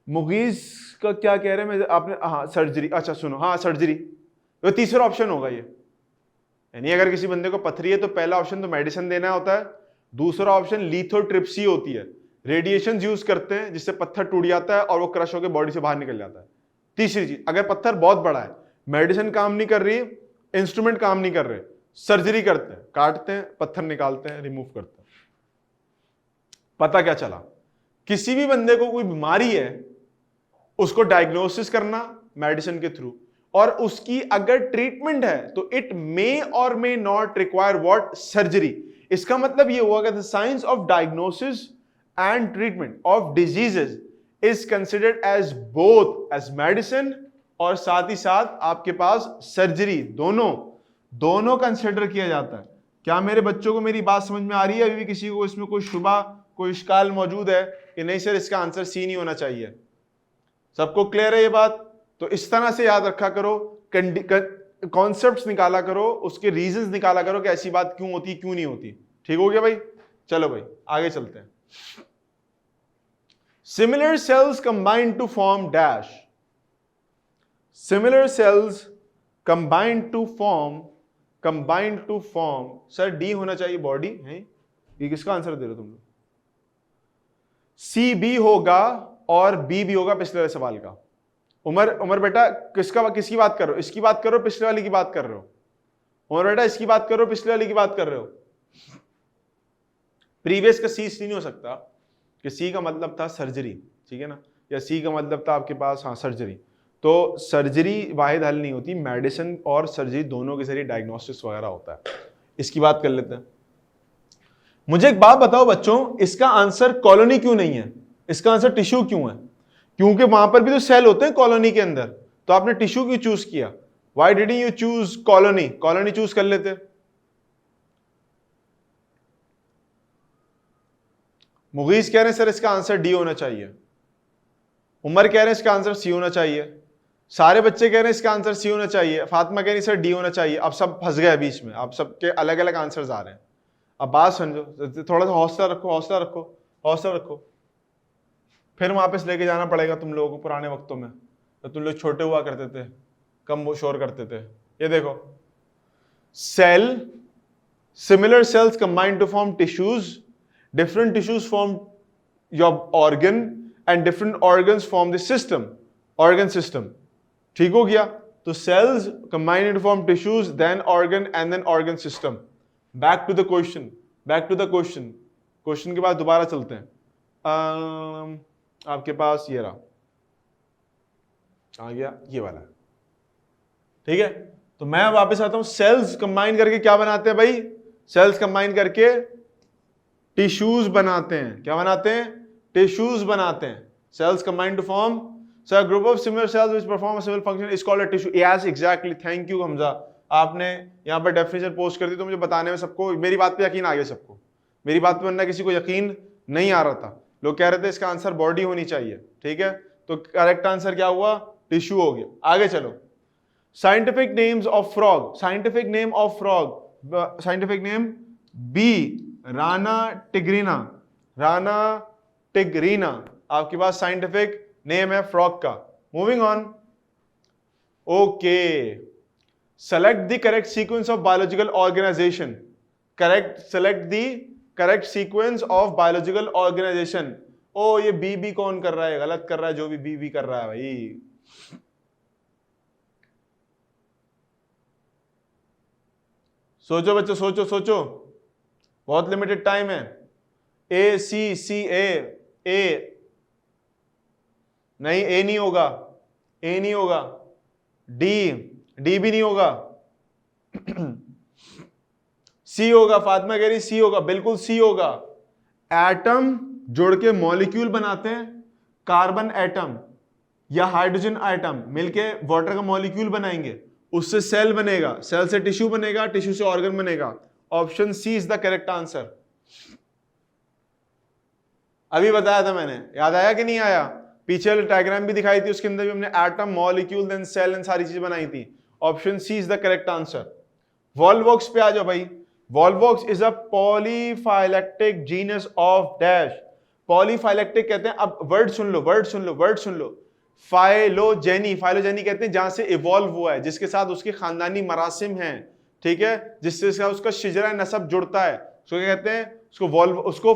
मुगीज का क्या कह रहे हैं आपने, हाँ सर्जरी, अच्छा सुनो, हाँ सर्जरी, तो तीसरा ऑप्शन होगा ये। यानी अगर किसी बंदे को पथरी है तो पहला ऑप्शन तो मेडिसिन देना होता है, दूसरा ऑप्शन लिथोट्रिप्सी होती है, रेडिएशन यूज करते हैं जिससे पत्थर टूट जाता है और वो क्रश होकर बॉडी से बाहर निकल जाता है। तीसरी चीज, अगर पत्थर बहुत बड़ा है, मेडिसिन काम नहीं कर रही, इंस्ट्रूमेंट काम नहीं कर रहे, सर्जरी करते हैं, काटते हैं, पत्थर निकालते हैं, रिमूव करते हैं। पता क्या चला? किसी भी बंदे को कोई बीमारी है, उसको डायग्नोसिस करना मेडिसिन के थ्रू, और उसकी अगर ट्रीटमेंट है तो इट मे और may not require what? Surgery. इसका मतलब ये हुआ कि the science of diagnosis and treatment of diseases is considered as both as medicine, और साथ ही साथ आपके पास सर्जरी, दोनों कंसिडर किया जाता है। क्या मेरे बच्चों को मेरी बात समझ में आ रही है? अभी भी किसी को इसमें कोई शुबा, कोई इश्काल मौजूद है कि नहीं सर इसका आंसर सी नहीं होना चाहिए? सबको क्लियर है ये बात? तो इस तरह से याद रखा करो, कॉन्सेप्ट्स निकाला करो, उसके रीजंस निकाला करो कि ऐसी बात क्यों होती, क्यों नहीं होती। ठीक हो गया भाई? चलो भाई आगे चलते हैं। Similar cells combine to form dash, similar cells combine to form, sir D होना चाहिए, बॉडी है। ये किसका आंसर दे रहे हो तुम लोग? सी बी होगा और बी भी होगा पिछले वाले सवाल का। उमर बेटा किसकी बात कर रहे हो? इसकी बात कर रहे हो, पिछले वाली की बात कर रहे हो? उमर बेटा इसकी बात कर रहे हो, पिछले वाली की बात कर रहे हो? प्रीवियस का सी इसलिए नहीं हो सकता कि सी का मतलब था सर्जरी, ठीक है ना, या सी का मतलब था आपके पास हाँ सर्जरी, तो सर्जरी वाहिद हल नहीं होती, मेडिसिन और सर्जरी दोनों के जरिए डायग्नोस्टिक्स वगैरह होता है। इसकी बात कर लेते हैं। मुझे एक बात बताओ बच्चों, इसका आंसर कॉलोनी क्यों नहीं है? इसका आंसर टिश्यू क्यों है? क्योंकि वहां पर भी तो सेल होते हैं कॉलोनी के अंदर, तो आपने टिश्यू क्यों चूज किया? Why didn't you choose colony? Colony choose कर लेते। मुगीस कह रहे हैं सर इसका आंसर डी होना चाहिए, उमर कह रहे हैं इसका आंसर सी होना चाहिए, सारे बच्चे कह रहे हैं इसका आंसर सी होना चाहिए, फातिमा कह रही सर डी होना चाहिए। अब सब फंस गए बीच में, अब सबके अलग अलग आंसर्स आ रहे हैं। अब बात समझो, थोड़ा सा हौसला रखो, हौसला रखो, हौसला रखो। फिर वापस लेके जाना पड़ेगा तुम लोगों को पुराने वक्तों में, तो तुम लोग छोटे हुआ करते थे, कम वो शोर करते थे। ये देखो, cell, similar cells combine to form tissues, different tissues form your organ and different organs form the system, organ system. ठीक हो गया? तो cells combine to form tissues, then organ and then organ system. Back to the question, back to the question. Question के बाद दोबारा चलते हैं। आपके पास ये रहा, आ गया ये वाला, ठीक है? तो मैं वापस आता हूं, सेल्स कंबाइन करके क्या बनाते हैं भाई? सेल्स कंबाइन करके टिश्यूज बनाते हैं। क्या बनाते हैं? टिश्यूज बनाते हैं। Cells combine to form sir group of similar cells which perform a similar function is called a tissue. Yes exactly, thank you Hamza, आपने यहाँ पर डेफिनेशन पोस्ट कर दी तो मुझे बताने में सबको, मेरी बात पे यकीन आ गया सबको। मेरी बात पे वरना किसी को यकीन नहीं आ रहा था, लोग कह रहे थे इसका आंसर बॉडी होनी चाहिए। ठीक है, तो करेक्ट आंसर क्या हुआ? टिश्यू हो गया। आगे चलो, scientific names of frog. Scientific name of frog, scientific name B Rana tigrina, Rana tigrina आपके पास साइंटिफिक नेम है फ्रॉग का। Moving on, okay, select the correct sequence of biological organisation. Correct, select the correct sequence of biological organisation. Oh ये B कौन कर रहा है? गलत कर रहा है जो भी बी कर रहा है भाई। सोचो बच्चों, सोचो सोचो, बहुत लिमिटेड टाइम है। ए सी, सी ए नहीं, ए नहीं होगा, ए नहीं होगा, डी भी नहीं होगा, सी होगा। फातिमा कह रही सी होगा, बिल्कुल सी होगा। एटम जोड़ के मॉलिक्यूल बनाते हैं, कार्बन एटम या हाइड्रोजन एटम मिलके वाटर का मॉलिक्यूल बनाएंगे, उससे सेल बनेगा, सेल से टिश्यू बनेगा, टिश्यू से ऑर्गन बनेगा। Option C is the correct answer. अभी बताया था मैंने, याद आया कि नहीं आया? पीछे वाले डायग्राम भी दिखाई थी, उसके अंदर भी हमने atom, molecule, then cell and सारी चीजें बनाई थी। Option C is the correct answer. Volvox पे आ जाओ भाई। Volvox is a polyphyletic genus of dash. Polyphyletic कहते हैं, अब वर्ड सुन लो, वर्ड सुन लो, वर्ड सुन लो। फाइलोजेनी, फाइलोजेनी कहते हैं जहां से इवॉल्व हुआ है, जिसके साथ उसके खानदानी मरासिम हैं, ठीक है, जिससे उसका शिजरा नसब जुड़ता है, उसको क्या कहते हैं? उसको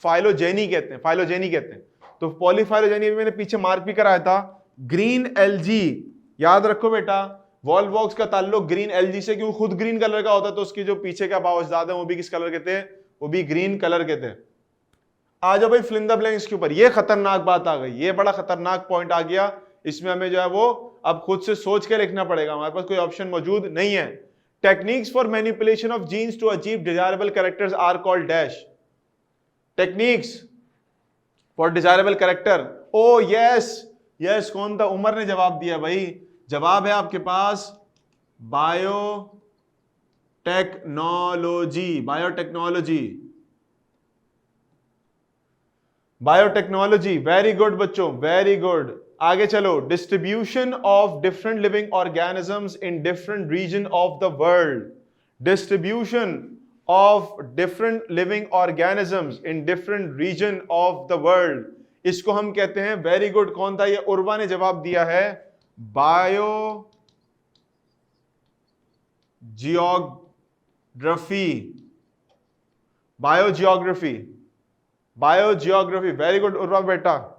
फाइलोजेनी कहते हैं, फाइलोजेनी कहते हैं। तो पॉलीफाइलोजेनी मैंने पीछे मार्क भी कराया था। ग्रीन एल्जी, याद रखो बेटा, वॉल्वॉक्स का ताल्लुक ग्रीन एल्जी से, क्यों? खुद ग्रीन कलर का होता है, तो उसके जो पीछे का बावजदाद है वो भी किस कलर के थे? वो भी ग्रीन कलर के थे। आ जाओ भाई फिल इन द ब्लैंक्स के ऊपर। ये खतरनाक बात आ गई, ये बड़ा खतरनाक पॉइंट आ गया। इसमें हमें जो है वो अब खुद से सोच के लिखना पड़ेगा, हमारे पास कोई ऑप्शन मौजूद नहीं है। Techniques for manipulation of genes to achieve desirable characters are called dash. Techniques for desirable character. Oh yes yes, कौन था? उमर ने जवाब दिया भाई। जवाब है आपके पास biotechnology, biotechnology, biotechnology. Very good बच्चों, वेरी गुड। आगे चलो, distribution of different living organisms in different region of the world. Distribution of different living organisms in different region of the world, इसको हम कहते हैं, वेरी गुड, कौन था? ये उर्वा ने जवाब दिया है, bio geography, biogeography, biogeography. Very good Urwa बेटा।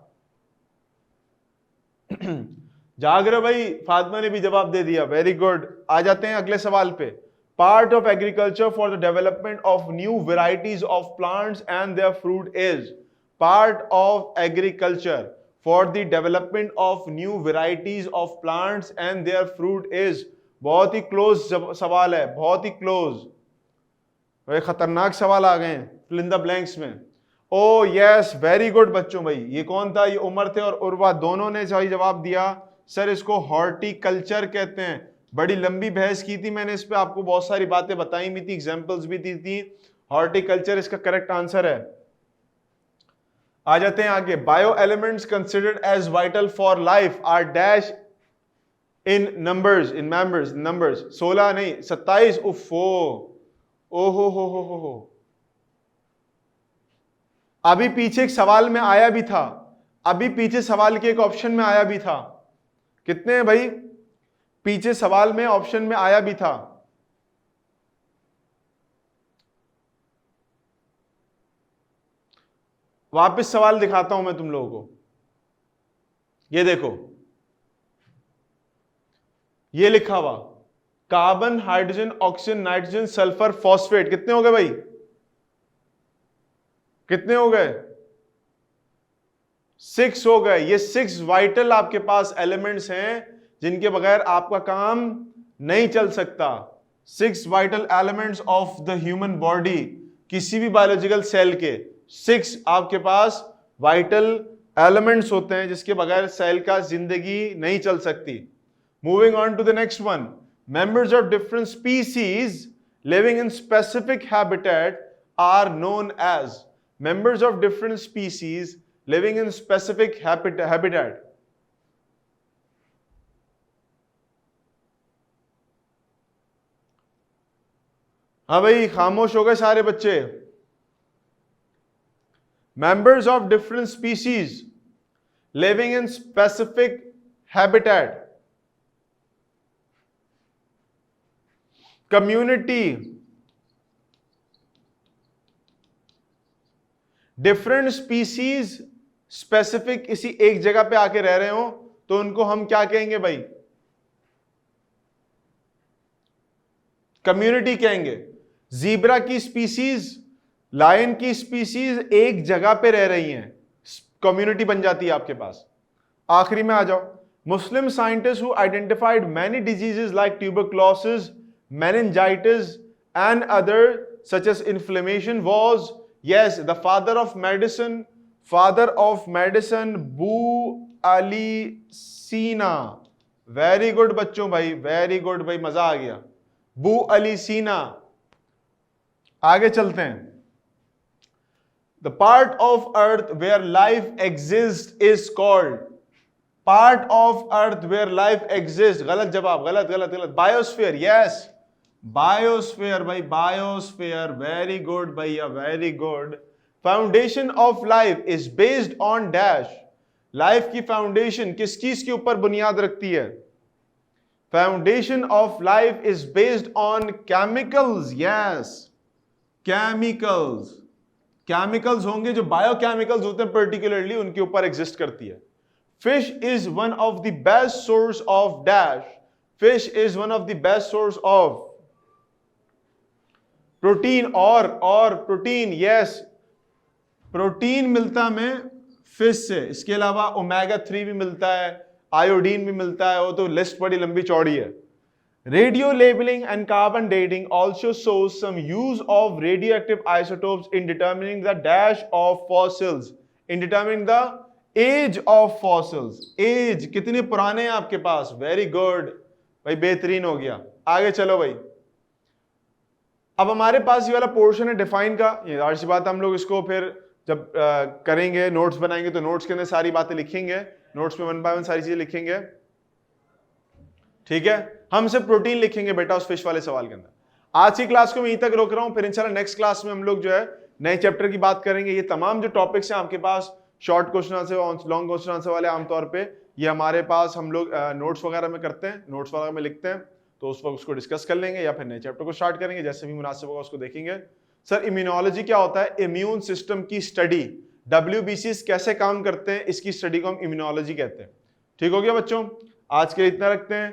जाग रहे भाई, फातिमा ने भी जवाब दे दिया, वेरी गुड। आ जाते हैं अगले सवाल पे। Part of agriculture for the development of new varieties of plants and their fruit is. Part of agriculture for the development of new varieties of plants and their fruit is. बहुत ही close सवाल है, बहुत ही close. भाई खतरनाक सवाल आ गए हैं फिल इन द ब्लैंक्स में। ओ यस वेरी गुड बच्चों। भाई ये कौन था? ये उमर थे और उर्वा, दोनों ने सही जवाब दिया। सर इसको हॉर्टिकल्चर कहते हैं। बड़ी लंबी बहस की थी मैंने इस पे, आपको बहुत सारी बातें बताई भी थी, एग्जांपल्स भी दी थी। हॉर्टिकल्चर इसका करेक्ट आंसर है। आ जाते हैं आगे। Bio elements considered as vital for life are dash in numbers, in members, numbers 16 नहीं 27। उफो ओहो हो। अभी पीछे एक सवाल में आया भी था, अभी पीछे सवाल के एक ऑप्शन में आया भी था। कितने हैं भाई? पीछे सवाल में ऑप्शन में आया भी था। वापस सवाल दिखाता हूं मैं तुम लोगों को। ये देखो, ये लिखा हुआ carbon, hydrogen, oxygen, nitrogen, sulphur, phosphate. कितने हो गए भाई? कितने हो गए? 6 हो गए। ये 6 वाइटल आपके पास एलिमेंट्स हैं जिनके बगैर आपका काम नहीं चल सकता। 6 vital elements of the human body, किसी भी बायोलॉजिकल सेल के 6 आपके पास वाइटल एलिमेंट्स होते हैं जिसके बगैर सेल का जिंदगी नहीं चल सकती। Moving on to the next one. Members of different species living in specific habitat are known as. Members of different species living in specific habitat. हाँ भाई खामोश हो गए सारे बच्चे। Members of different species living in specific habitat. Community. Different species specific इसी एक जगह पे आके रह रहे हो तो उनको हम क्या कहेंगे भाई? कम्युनिटी कहेंगे। जीब्रा की स्पीसीज, लायन की स्पीसीज एक जगह पे रह रही हैं, कम्युनिटी बन जाती है आपके पास। आखिरी में आ जाओ। Muslim scientist who identified many diseases like tuberculosis, meningitis and other such as inflammation was Yes, the father of medicine, बू अली सीना। वेरी गुड बच्चों भाई, वेरी गुड भाई, मजा आ गया। बू अली सीना। आगे चलते हैं। The part of earth where life exists is called, part of earth where life exists, गलत जवाब, गलत। बायोस्फीयर। यस बायोस्फीयर भाई, बायोस्फीयर। वेरी गुड भैया, very good. Foundation of life is based on dash. Life की foundation किस चीज के ऊपर बुनियाद रखती है? Foundation of life is based on chemicals. Yes chemicals. Chemicals होंगे जो बायोकेमिकल्स होते हैं पर्टिकुलरली, उनके ऊपर एग्जिस्ट करती है। Fish is one of the best source of dash. Fish is one of the best source of protein. और protein. Yes protein मिलता हमें फिश से। इसके अलावा ओमेगा 3 भी मिलता है, आयोडीन भी मिलता है। वो तो लिस्ट बड़ी लंबी चौड़ी है। Radio labelling and carbon dating also shows some use of radioactive isotopes in determining the dash of fossils, in determining the age of fossils. Age कितने पुराने हैं आपके पास? वेरी गुड भाई, बेहतरीन हो गया। आगे चलो भाई। अब हमारे पास ये वाला पोर्शन है डिफाइन का। ये जाहिर सी बात, हम लोग इसको फिर जब करेंगे, नोट्स बनाएंगे तो नोट्स के अंदर सारी बातें लिखेंगे, नोट्स में 1 बाय 1 सारी चीजें लिखेंगे। ठीक है, हम सिर्फ प्रोटीन लिखेंगे बेटा उस फिश वाले सवाल के अंदर। आज की क्लास को मैं यहीं तक रोक रहा हूं, फिर इंशाल्लाह नेक्स्ट क्लास में हम लोग जो है नए चैप्टर की बात करेंगे। ये तमाम जो टॉपिक्स हैं आपके पास, short question answer, long question answer वाले, आमतौर पे ये हमारे पास हम लोग नोट्स वगैरह में करते हैं, नोट्स वगैरह में लिखते हैं, तो उस वक्त उसको डिस्कस कर लेंगे या फिर नए चैप्टर को स्टार्ट करेंगे, जैसे भी मुनासिब होगा उसको देखेंगे। सर इम्यूनोलॉजी क्या होता है? इम्यून सिस्टम की स्टडी। WBCs कैसे काम करते हैं, इसकी स्टडी को हम इम्यूनोलॉजी कहते हैं। ठीक हो गया बच्चों, आज के लिए इतना रखते हैं।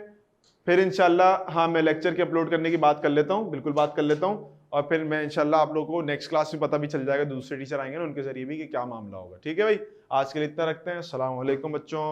फिर इंशाल्लाह हाँ मैं लेक्चर के अपलोड करने की बात कर लेता हूँ, बिल्कुल बात कर लेता हूँ, और फिर मैं इंशाल्लाह आप लोगों को नेक्स्ट क्लास में पता भी चल जाएगा, दूसरे टीचर आएंगे ना उनके जरिए भी कि क्या मामला होगा। ठीक है भाई, आज के लिए इतना रखते हैं। अस्सलाम वालेकुम बच्चों।